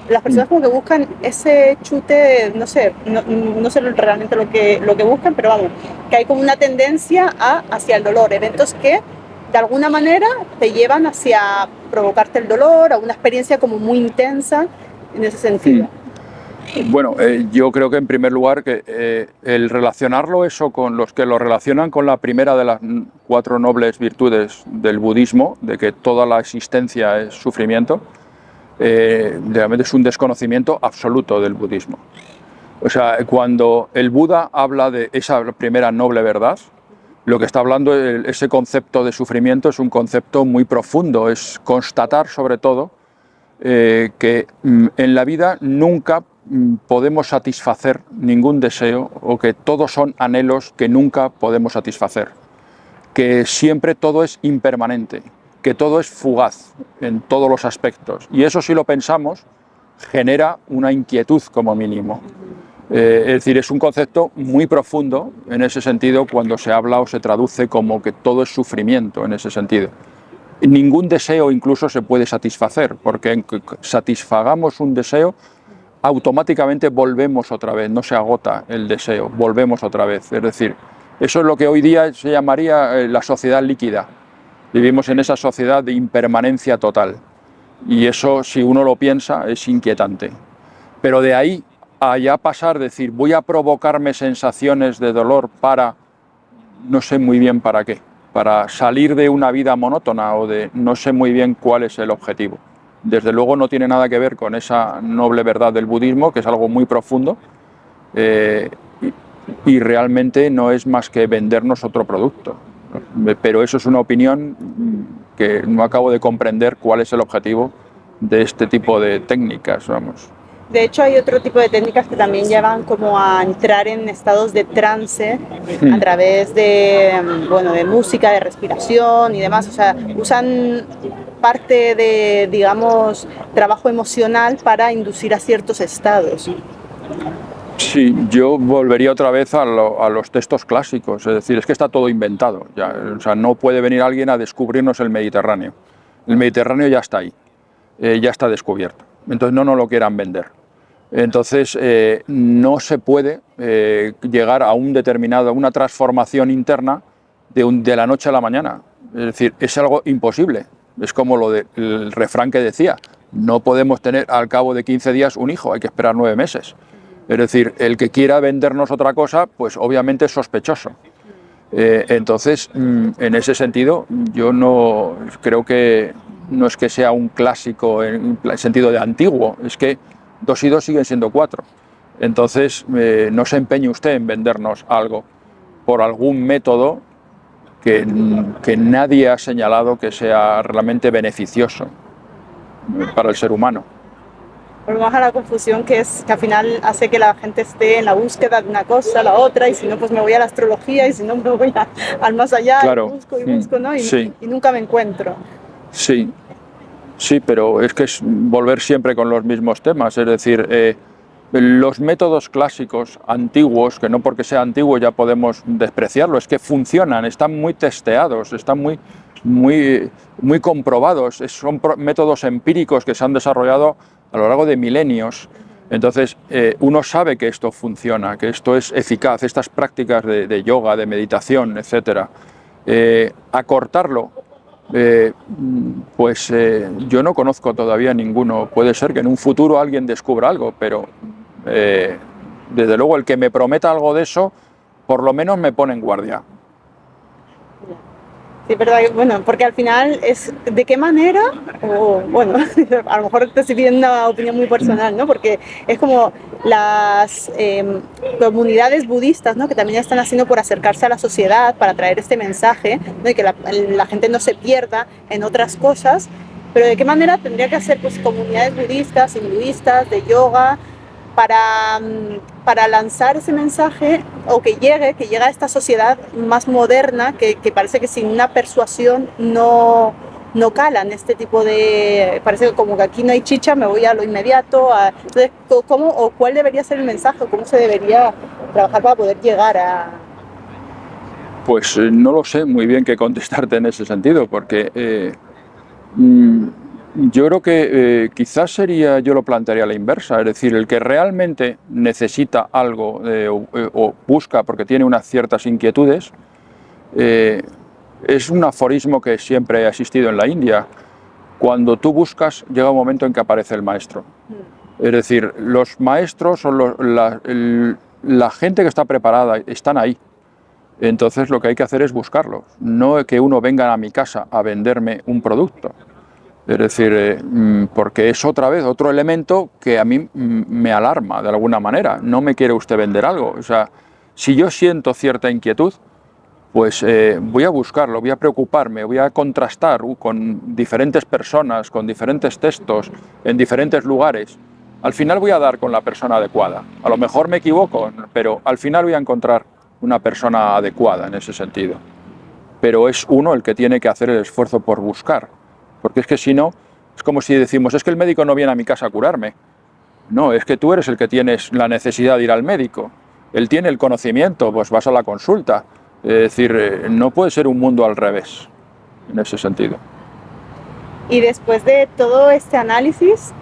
S3: Las personas como que buscan ese chute, no sé realmente lo que buscan, pero vamos, que hay como una tendencia hacia el dolor, eventos que de alguna manera te llevan hacia provocarte el dolor, a una experiencia como muy intensa en ese sentido.
S1: Bueno, yo creo que en primer lugar que el relacionarlo eso con los que lo relacionan con la primera de las 4 nobles virtudes del budismo, de que toda la existencia es sufrimiento, realmente es un desconocimiento absoluto del budismo. O sea, cuando el Buda habla de esa primera noble verdad, lo que está hablando, ese concepto de sufrimiento, es un concepto muy profundo, es constatar sobre todo que en la vida nunca podemos satisfacer ningún deseo, o que todos son anhelos que nunca podemos satisfacer, que siempre todo es impermanente, que todo es fugaz en todos los aspectos, y eso, si lo pensamos, genera una inquietud como mínimo. Es decir, es un concepto muy profundo en ese sentido cuando se habla o se traduce como que todo es sufrimiento en ese sentido. Ningún deseo incluso se puede satisfacer, porque en que satisfagamos un deseo, automáticamente volvemos otra vez, no se agota el deseo, volvemos otra vez. Es decir, eso es lo que hoy día se llamaría la sociedad líquida. Vivimos en esa sociedad de impermanencia total, y eso, si uno lo piensa, es inquietante. Pero de ahí a ya pasar, decir, voy a provocarme sensaciones de dolor para, no sé muy bien para qué, para salir de una vida monótona, o de no sé muy bien cuál es el objetivo. Desde luego no tiene nada que ver con esa noble verdad del budismo, que es algo muy profundo, y realmente no es más que vendernos otro producto. Pero eso es una opinión que no acabo de comprender cuál es el objetivo de este tipo de técnicas, vamos.
S3: De hecho, hay otro tipo de técnicas que también llevan como a entrar en estados de trance a través de, bueno, de música, de respiración y demás. O sea, usan parte de, digamos, trabajo emocional para inducir a ciertos estados.
S1: Sí, yo volvería otra vez a los textos clásicos, es decir, es que está todo inventado. Ya, o sea, no puede venir alguien a descubrirnos el Mediterráneo. El Mediterráneo ya está ahí, ya está descubierto. Entonces no nos lo quieran vender. Entonces no se puede llegar a una transformación interna de la noche a la mañana. Es decir, es algo imposible. Es como el refrán que decía, no podemos tener al cabo de 15 días un hijo, hay que esperar 9 meses. Es decir, el que quiera vendernos otra cosa, pues obviamente es sospechoso. Entonces, en ese sentido, yo no creo que no es que sea un clásico en el sentido de antiguo, es que 2 y 2 siguen siendo 4. Entonces, no se empeñe usted en vendernos algo por algún método que nadie ha señalado que sea realmente beneficioso para el ser humano.
S3: Volvemos a la confusión que al final hace que la gente esté en la búsqueda de una cosa, la otra, y si no, pues me voy a la astrología, y si no, me voy al más allá,
S1: Claro.
S3: y busco, ¿no?
S1: Sí.
S3: Y nunca me encuentro.
S1: Sí, sí, pero es que es volver siempre con los mismos temas, es decir, los métodos clásicos antiguos, que no porque sea antiguo ya podemos despreciarlo, es que funcionan, están muy testeados, están muy comprobados, son métodos empíricos que se han desarrollado a lo largo de milenios. Entonces, uno sabe que esto funciona, que esto es eficaz, estas prácticas de yoga, de meditación, etc. Acortarlo, yo no conozco todavía ninguno. Puede ser que en un futuro alguien descubra algo, pero desde luego el que me prometa algo de eso, por lo menos me pone en guardia.
S3: Sí, verdad, bueno, porque al final es de qué manera, o bueno, a lo mejor te estoy pidiendo una opinión muy personal, ¿no? Porque es como las comunidades budistas, ¿no? Que también están haciendo por acercarse a la sociedad, para traer este mensaje, ¿no? Y que la gente no se pierda en otras cosas, pero de qué manera tendría que hacer pues comunidades budistas, hinduistas, de yoga, para lanzar ese mensaje, o que llegue a esta sociedad más moderna, que parece que sin una persuasión no calan este tipo de... Parece que como que aquí no hay chicha, me voy a lo inmediato. Entonces, ¿cómo o cuál debería ser el mensaje? ¿Cómo se debería trabajar para poder llegar a...?
S1: Pues no lo sé muy bien qué contestarte en ese sentido, porque yo creo que quizás yo lo plantearía a la inversa, es decir, el que realmente necesita algo o busca porque tiene unas ciertas inquietudes, es un aforismo que siempre ha existido en la India. Cuando tú buscas, llega un momento en que aparece el maestro. Es decir, los maestros son la gente que está preparada, están ahí. Entonces lo que hay que hacer es buscarlos, no que uno venga a mi casa a venderme un producto. Es decir, porque es otra vez otro elemento que a mí me alarma de alguna manera. No me quiere usted vender algo. O sea, si yo siento cierta inquietud, pues voy a buscarlo, voy a preocuparme, voy a contrastar con diferentes personas, con diferentes textos, en diferentes lugares. Al final voy a dar con la persona adecuada. A lo mejor me equivoco, pero al final voy a encontrar una persona adecuada en ese sentido. Pero es uno el que tiene que hacer el esfuerzo por buscar. Porque es que si no, es como si decimos, es que el médico no viene a mi casa a curarme. No, es que tú eres el que tienes la necesidad de ir al médico. Él tiene el conocimiento, pues vas a la consulta. Es decir, no puede ser un mundo al revés, en ese sentido.
S3: Y después de todo este análisis,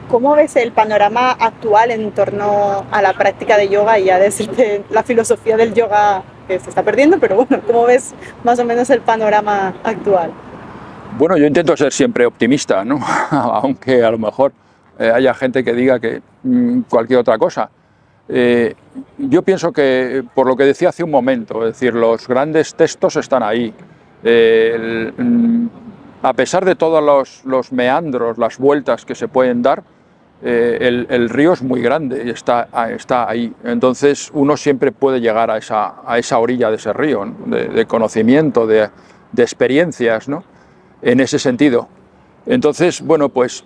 S3: ¿cómo ves el panorama actual en torno a la práctica de yoga? Y ya decirte la filosofía del yoga que se está perdiendo, pero bueno, ¿cómo ves más o menos el panorama actual?
S1: Bueno, yo intento ser siempre optimista, ¿no? Aunque a lo mejor haya gente que diga que cualquier otra cosa. Yo pienso que, por lo que decía hace un momento, es decir, los grandes textos están ahí. A pesar de todos los meandros, las vueltas que se pueden dar, el río es muy grande y está ahí. Entonces uno siempre puede llegar a esa orilla de ese río, ¿no? de conocimiento, de experiencias, ¿no? En ese sentido. Entonces, bueno, pues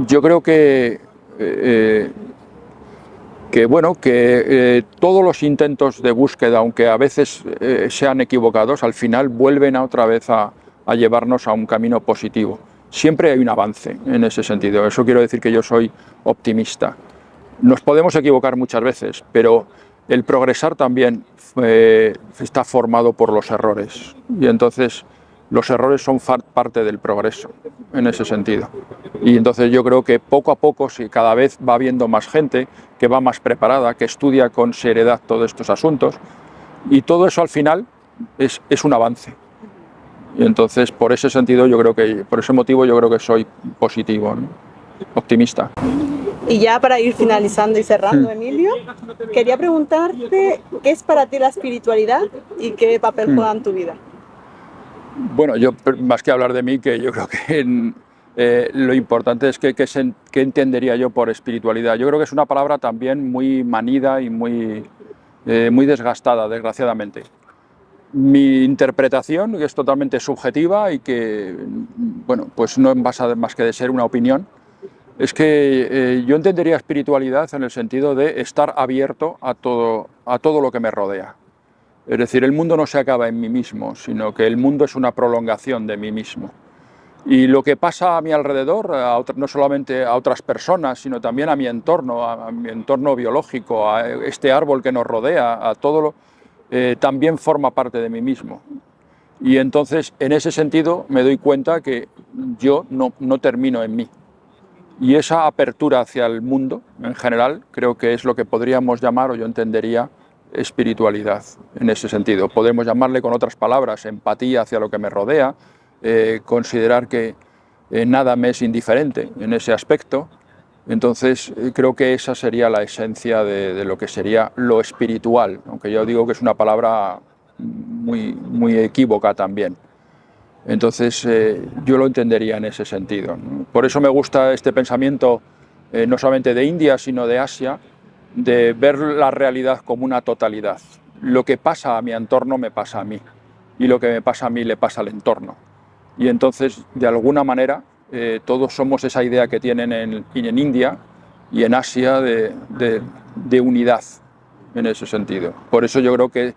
S1: yo creo que todos los intentos de búsqueda, aunque a veces sean equivocados, al final vuelven otra vez a llevarnos a un camino positivo. Siempre hay un avance en ese sentido. Eso quiero decir que yo soy optimista. Nos podemos equivocar muchas veces, pero el progresar también está formado por los errores. Y entonces los errores son parte del progreso, en ese sentido. Y entonces yo creo que poco a poco, si cada vez va habiendo más gente que va más preparada, que estudia con seriedad todos estos asuntos, y todo eso al final es un avance. Y entonces, por ese sentido, por ese motivo, yo creo que soy positivo, ¿no? Optimista.
S3: Y ya para ir finalizando y cerrando, Emilio, quería preguntarte qué es para ti la espiritualidad y qué papel juega en tu vida.
S1: Bueno, yo más que hablar de mí, que yo creo que lo importante es qué entendería yo por espiritualidad. Yo creo que es una palabra también muy manida y muy desgastada, desgraciadamente. Mi interpretación, que es totalmente subjetiva y que, bueno, pues no pasa más que de ser una opinión, es que yo entendería espiritualidad en el sentido de estar abierto a todo lo que me rodea. Es decir, el mundo no se acaba en mí mismo, sino que el mundo es una prolongación de mí mismo. Y lo que pasa a mi alrededor, no solamente a otras personas, sino también a mi entorno biológico, a este árbol que nos rodea, a todo lo también forma parte de mí mismo. Y entonces, en ese sentido, me doy cuenta que yo no termino en mí. Y esa apertura hacia el mundo, en general, creo que es lo que podríamos llamar, o yo entendería, espiritualidad, en ese sentido. Podemos llamarle con otras palabras, empatía hacia lo que me rodea, considerar que nada me es indiferente en ese aspecto. Entonces creo que esa sería la esencia de lo que sería lo espiritual, aunque yo digo que es una palabra muy equívoca también. Entonces yo lo entendería en ese sentido, ¿no? Por eso me gusta este pensamiento no solamente de India, sino de Asia, de ver la realidad como una totalidad. Lo que pasa a mi entorno me pasa a mí, y lo que me pasa a mí le pasa al entorno. Y entonces, de alguna manera, todos somos esa idea que tienen en India y en Asia de unidad en ese sentido. Por eso yo creo que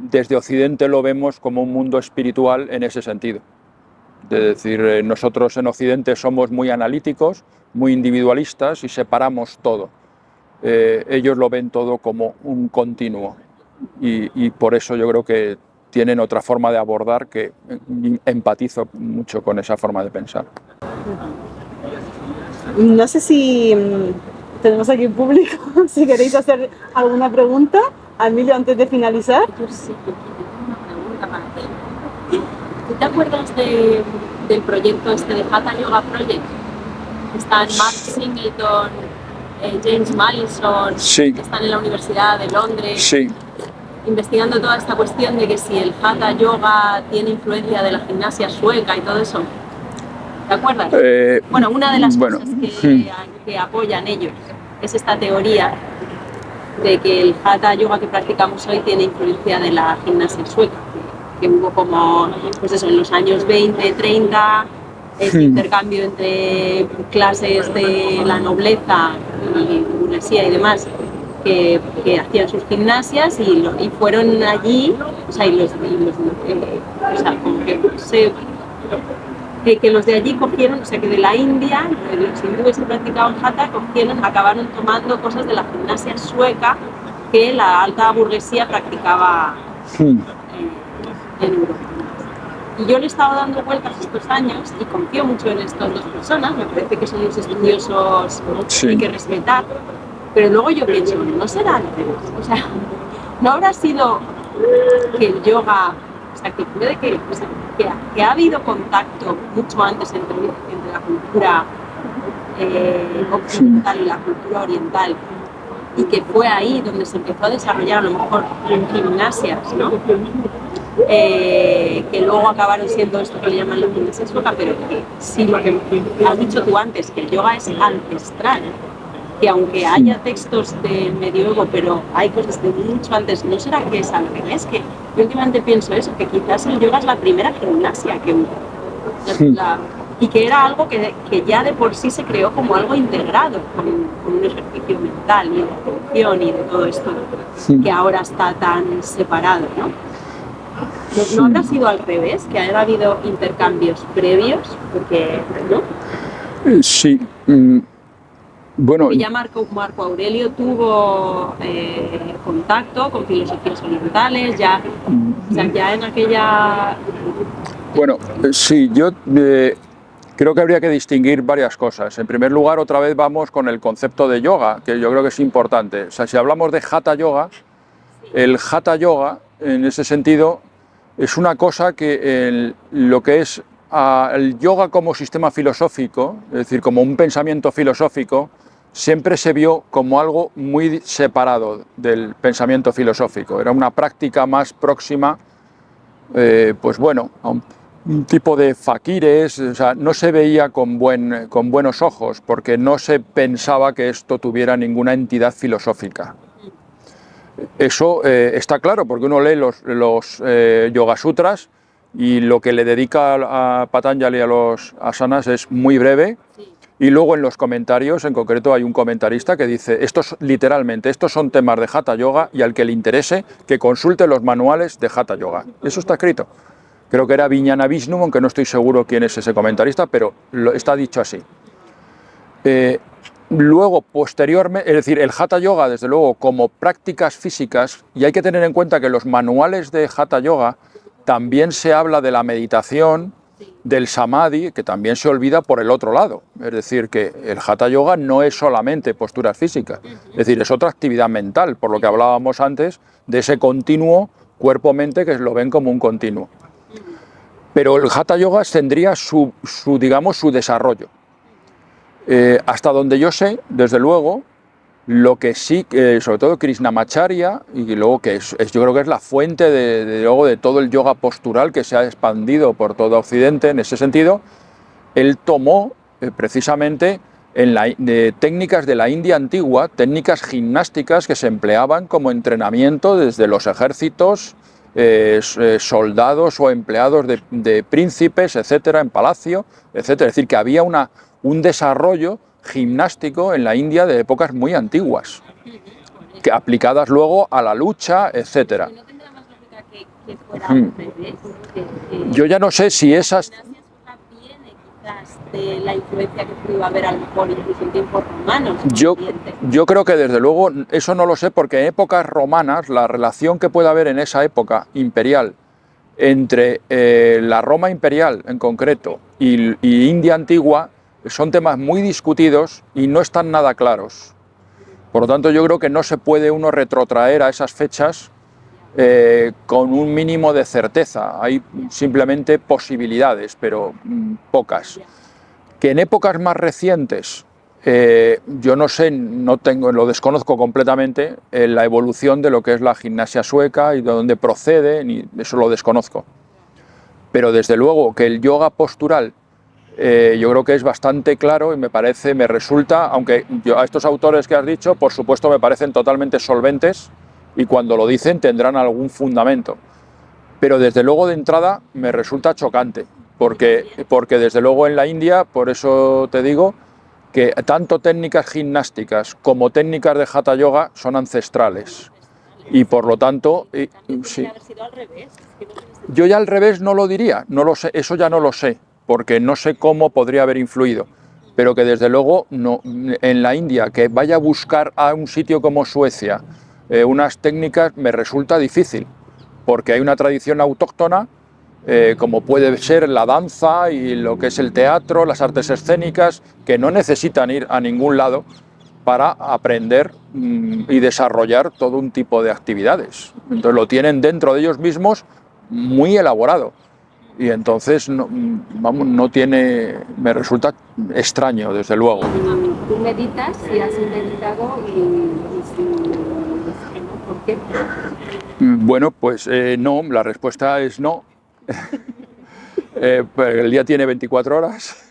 S1: desde Occidente lo vemos como un mundo espiritual en ese sentido. Es decir, nosotros en Occidente somos muy analíticos, muy individualistas y separamos todo. Ellos lo ven todo como un continuo y por eso yo creo que tienen otra forma de abordar que empatizo mucho con esa forma de pensar.
S3: No sé si tenemos aquí público, si queréis hacer alguna pregunta a Emilio antes de finalizar.
S4: Yo sí que tengo una pregunta para ti. ¿Tú te acuerdas del proyecto de Hatha Yoga Project? Están Mark Singleton, James Madison,
S1: sí.
S4: Que están en la Universidad de Londres.
S1: Sí.
S4: Investigando toda esta cuestión de que si el Hatha Yoga tiene influencia de la gimnasia sueca y todo eso. ¿Te acuerdas? Bueno, una de las cosas que apoyan ellos es esta teoría de que el Hatha Yoga que practicamos hoy tiene influencia de la gimnasia sueca, que hubo como, pues eso, en los años 20, 30, este intercambio entre clases de la nobleza y burguesía y demás, que hacían sus gimnasias y fueron allí, o sea, que los de allí cogieron, o sea, que de la India, los hindúes que practicaban Hatha, acabaron tomando cosas de la gimnasia sueca que la alta burguesía practicaba en Europa. Y yo le he estado dando vueltas estos años y confío mucho en estas dos personas, me parece que son unos estudiosos que hay que respetar. Pero luego yo pienso, ¿no será al revés? O sea, ¿no habrá sido que el yoga, o sea, que puede que ha habido contacto mucho antes entre la cultura occidental y la cultura oriental, y que fue ahí donde se empezó a desarrollar a lo mejor gimnasias, ¿no? Que luego acabaron siendo esto que le llaman la gimnasia sueca, pero que sí, lo que has dicho tú antes, que el yoga es ancestral, que aunque haya textos de medioevo, pero hay cosas de mucho antes, ¿no será que es al revés? Que yo últimamente pienso eso, que quizás el yoga es la primera gimnasia que hubo. Y que era algo que ya de por sí se creó como algo integrado con un ejercicio mental y de atención y de todo esto que ahora está tan separado, ¿no? ¿No habrá sido al revés? Que haya habido intercambios previos, porque, ¿no?
S1: Sí. Bueno,
S4: ya Marco Aurelio tuvo contacto con filosofías orientales, ya en aquella...
S1: Bueno, sí, yo creo que habría que distinguir varias cosas. En primer lugar, otra vez vamos con el concepto de yoga, que yo creo que es importante. O sea, si hablamos de Hatha Yoga, el Hatha Yoga, en ese sentido, es una cosa que lo que es el yoga como sistema filosófico, es decir, como un pensamiento filosófico, siempre se vio como algo muy separado del pensamiento filosófico. Era una práctica más próxima, pues bueno, un tipo de faquires, o sea, no se veía con buenos ojos, porque no se pensaba que esto tuviera ninguna entidad filosófica. Eso está claro, porque uno lee los Yoga Sutras y lo que le dedica a Patanjali a los asanas es muy breve. Y luego en los comentarios, en concreto hay un comentarista que dice, literalmente, estos son temas de Hatha Yoga y al que le interese que consulte los manuales de Hatha Yoga. Eso está escrito. Creo que era Vijnana Vishnu, aunque no estoy seguro quién es ese comentarista, pero está dicho así. Luego, posteriormente, es decir, el Hatha Yoga, desde luego, como prácticas físicas, y hay que tener en cuenta que en los manuales de Hatha Yoga también se habla de la meditación, del Samadhi, que también se olvida por el otro lado. Es decir, que el Hatha Yoga no es solamente posturas físicas, es decir, es otra actividad mental, por lo que hablábamos antes de ese continuo cuerpo-mente que lo ven como un continuo. Pero el Hatha Yoga tendría digamos, su desarrollo. Hasta donde yo sé, desde luego, lo que sí, sobre todo Krishnamacharya, y luego que yo creo que es la fuente de todo el yoga postural que se ha expandido por todo Occidente en ese sentido, él tomó precisamente técnicas de la India antigua, técnicas gimnásticas que se empleaban como entrenamiento desde los ejércitos, soldados o empleados de príncipes, etcétera, en palacio, etcétera. Es decir, que había un desarrollo gimnástico en la India de épocas muy antiguas, que aplicadas luego a la lucha, etcétera.
S4: ¿No tendrá más lógica que fuera al revés?
S1: Yo ya no sé si esas...
S4: La gimnasia viene quizás de la influencia que pudo haber a lo mejor incluso en tiempos romanos.
S1: Yo creo que desde luego eso no lo sé, porque en épocas romanas la relación que puede haber en esa época imperial entre la Roma imperial en concreto y India antigua son temas muy discutidos y no están nada claros. Por lo tanto, yo creo que no se puede uno retrotraer a esas fechas con un mínimo de certeza. Hay simplemente posibilidades, pero pocas. Que en épocas más recientes, yo no sé, lo desconozco completamente, la evolución de lo que es la gimnasia sueca y de dónde procede, eso lo desconozco. Pero desde luego que el yoga postural yo creo que es bastante claro y me resulta, aunque a estos autores que has dicho, por supuesto me parecen totalmente solventes y cuando lo dicen tendrán algún fundamento. Pero desde luego de entrada me resulta chocante, porque desde luego en la India, por eso te digo, que tanto técnicas gimnásticas como técnicas de Hatha Yoga son ancestrales. Y por lo tanto, sí. Yo ya al revés no lo diría, no lo sé, eso ya no lo sé, porque no sé cómo podría haber influido, pero que desde luego en la India, que vaya a buscar a un sitio como Suecia unas técnicas me resulta difícil, porque hay una tradición autóctona, como puede ser la danza y lo que es el teatro, las artes escénicas, que no necesitan ir a ningún lado para aprender y desarrollar todo un tipo de actividades. Entonces lo tienen dentro de ellos mismos muy elaborado. Y entonces me resulta extraño, desde luego.
S4: ¿Tú meditas y has meditado por qué?
S1: Bueno, pues no, la respuesta es no. El día tiene 24 horas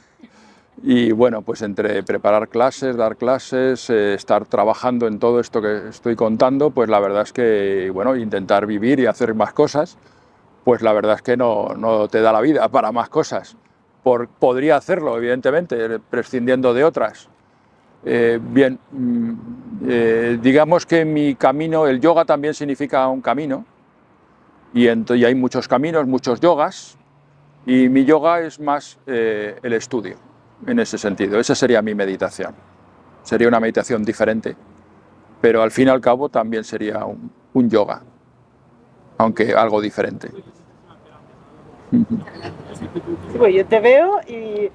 S1: y bueno, pues entre preparar clases, dar clases, estar trabajando en todo esto que estoy contando, pues la verdad es que, bueno, intentar vivir y hacer más cosas, pues la verdad es que no te da la vida para más cosas. Podría hacerlo, evidentemente, prescindiendo de otras. Digamos que mi camino, el yoga también significa un camino, y hay muchos caminos, muchos yogas, y mi yoga es más el estudio, en ese sentido. Esa sería mi meditación. Sería una meditación diferente, pero al fin y al cabo también sería un yoga, aunque algo diferente.
S3: Sí, pues yo te veo y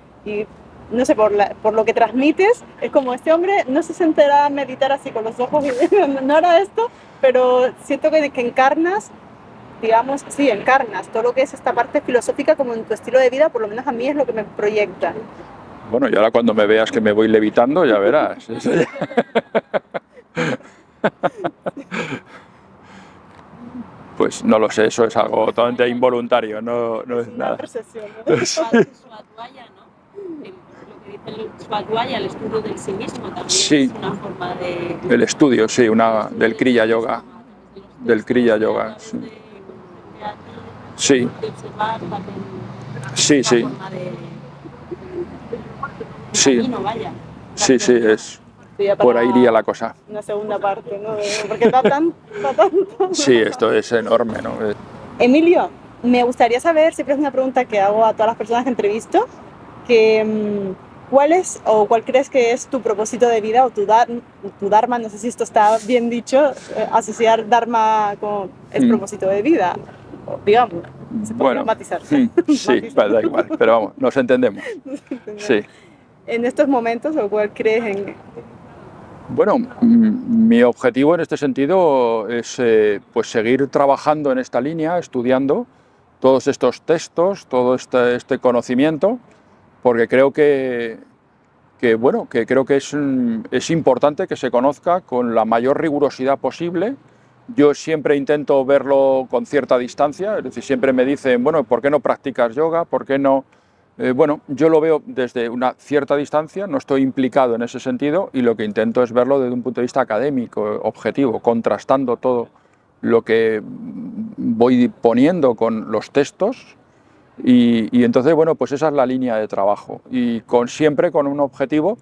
S3: no sé, por lo que transmites, es como este hombre no se sentará a meditar así con los ojos, no hará esto, pero siento que encarnas, digamos, sí, encarnas todo lo que es esta parte filosófica como en tu estilo de vida, por lo menos a mí es lo que me proyecta.
S1: Bueno, y ahora cuando me veas que me voy levitando, ya verás. Pues no lo sé, eso es algo totalmente involuntario, no es
S3: Una
S1: nada.
S3: percepción, ¿no?
S4: Swadhyaya, ¿no? Lo que dice el Swadhyaya, el estudio del sí mismo, también
S1: Sí.
S4: es una forma de...
S1: El estudio, sí, del Kriya Yoga. Del Kriya Yoga, sí. Sí,
S4: De observar también
S1: sí,
S4: una
S1: sí,
S4: forma de
S1: sí,
S4: camino, vaya.
S1: sí, es,
S3: Sí, ya
S1: por
S3: para
S1: ahí iría la cosa.
S3: una segunda parte, ¿no? Porque da tanto.
S1: Sí, esto es enorme, ¿no?
S3: Emilio, me gustaría saber, siempre es una pregunta que hago a todas las personas que entrevisto, que ¿cuál es o cuál crees que es tu propósito de vida o tu dharma? No sé si esto está bien dicho, asociar dharma con el propósito de vida, digamos, se podría
S1: Bueno,
S3: matizar.
S1: sí,
S3: Matizar.
S1: da igual, pero vamos, nos entendemos. Sí.
S3: En estos momentos, ¿o cuál crees en...?
S1: Bueno, mi objetivo en este sentido es pues seguir trabajando en esta línea, estudiando todos estos textos, todo este conocimiento, porque creo bueno, que creo que es importante que se conozca con la mayor rigurosidad posible. Yo siempre intento verlo con cierta distancia, es decir, siempre me dicen, bueno, ¿por qué no practicas yoga? ¿Por qué no? Bueno, yo lo veo desde una cierta distancia, no estoy implicado en ese sentido y lo que intento es verlo desde un punto de vista académico, objetivo, contrastando todo lo que voy poniendo con los textos y entonces, bueno, pues esa es la línea de trabajo y siempre con un objetivo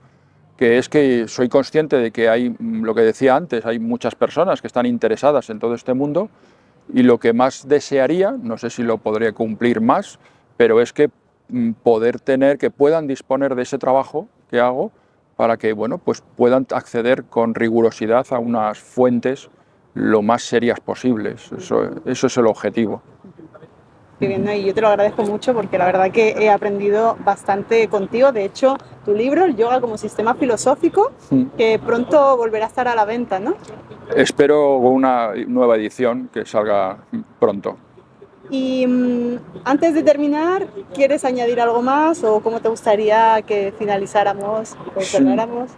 S1: que es que soy consciente de que hay, lo que decía antes, hay muchas personas que están interesadas en todo este mundo y lo que más desearía, no sé si lo podría cumplir más, pero es que poder tener, que puedan disponer de ese trabajo que hago para que, bueno, pues puedan acceder con rigurosidad a unas fuentes lo más serias posibles. Eso es el objetivo.
S3: Qué bien, ¿no? Y yo te lo agradezco mucho porque la verdad que he aprendido bastante contigo. De hecho, tu libro, El yoga como sistema filosófico, que pronto volverá a estar a la venta, ¿no?
S1: Espero una nueva edición que salga pronto.
S3: Y antes de terminar, ¿quieres añadir algo más o cómo te gustaría que finalizáramos o cerráramos?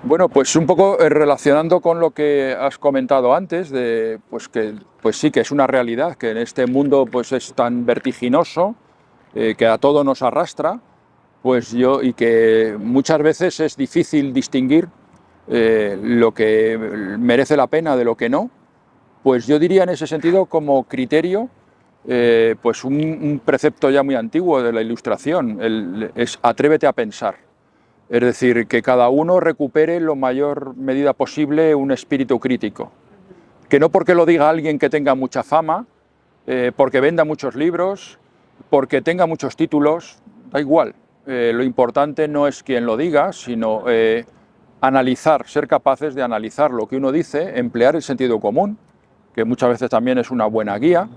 S1: Bueno, pues un poco relacionando con lo que has comentado antes, pues sí que es una realidad, que en este mundo pues es tan vertiginoso, que a todo nos arrastra, y que muchas veces es difícil distinguir lo que merece la pena de lo que no, pues yo diría en ese sentido como criterio, pues un precepto ya muy antiguo de la Ilustración, es atrévete a pensar. Es decir, que cada uno recupere en la mayor medida posible un espíritu crítico. Que no porque lo diga alguien que tenga mucha fama, porque venda muchos libros, porque tenga muchos títulos, da igual. Lo importante no es quien lo diga, sino analizar, ser capaces de analizar lo que uno dice, emplear el sentido común, que muchas veces también es una buena guía,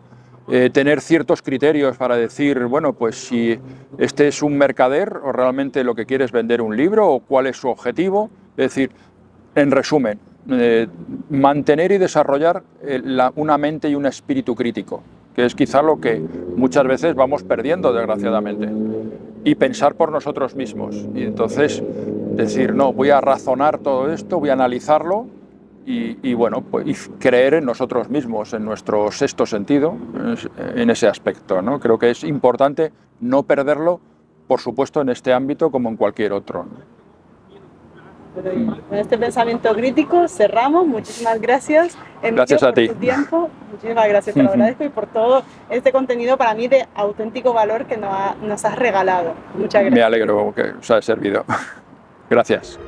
S1: tener ciertos criterios para decir, bueno, pues si este es un mercader o realmente lo que quiere es vender un libro o cuál es su objetivo. Es decir, en resumen, mantener y desarrollar una mente y un espíritu crítico, que es quizá lo que muchas veces vamos perdiendo, desgraciadamente, y pensar por nosotros mismos. Y entonces decir, no, voy a razonar todo esto, voy a analizarlo, y bueno, pues, y creer en nosotros mismos, en nuestro sexto sentido, en ese aspecto, ¿no? Creo que es importante no perderlo, por supuesto, en este ámbito como en cualquier otro, ¿no?
S3: Con este pensamiento crítico cerramos. Muchísimas gracias, Emilio,
S1: gracias a
S3: por
S1: ti.
S3: tu tiempo. Muchísimas gracias, te lo agradezco, y por todo este contenido para mí de auténtico valor que nos has regalado. Muchas gracias.
S1: Me alegro que os haya servido. Gracias.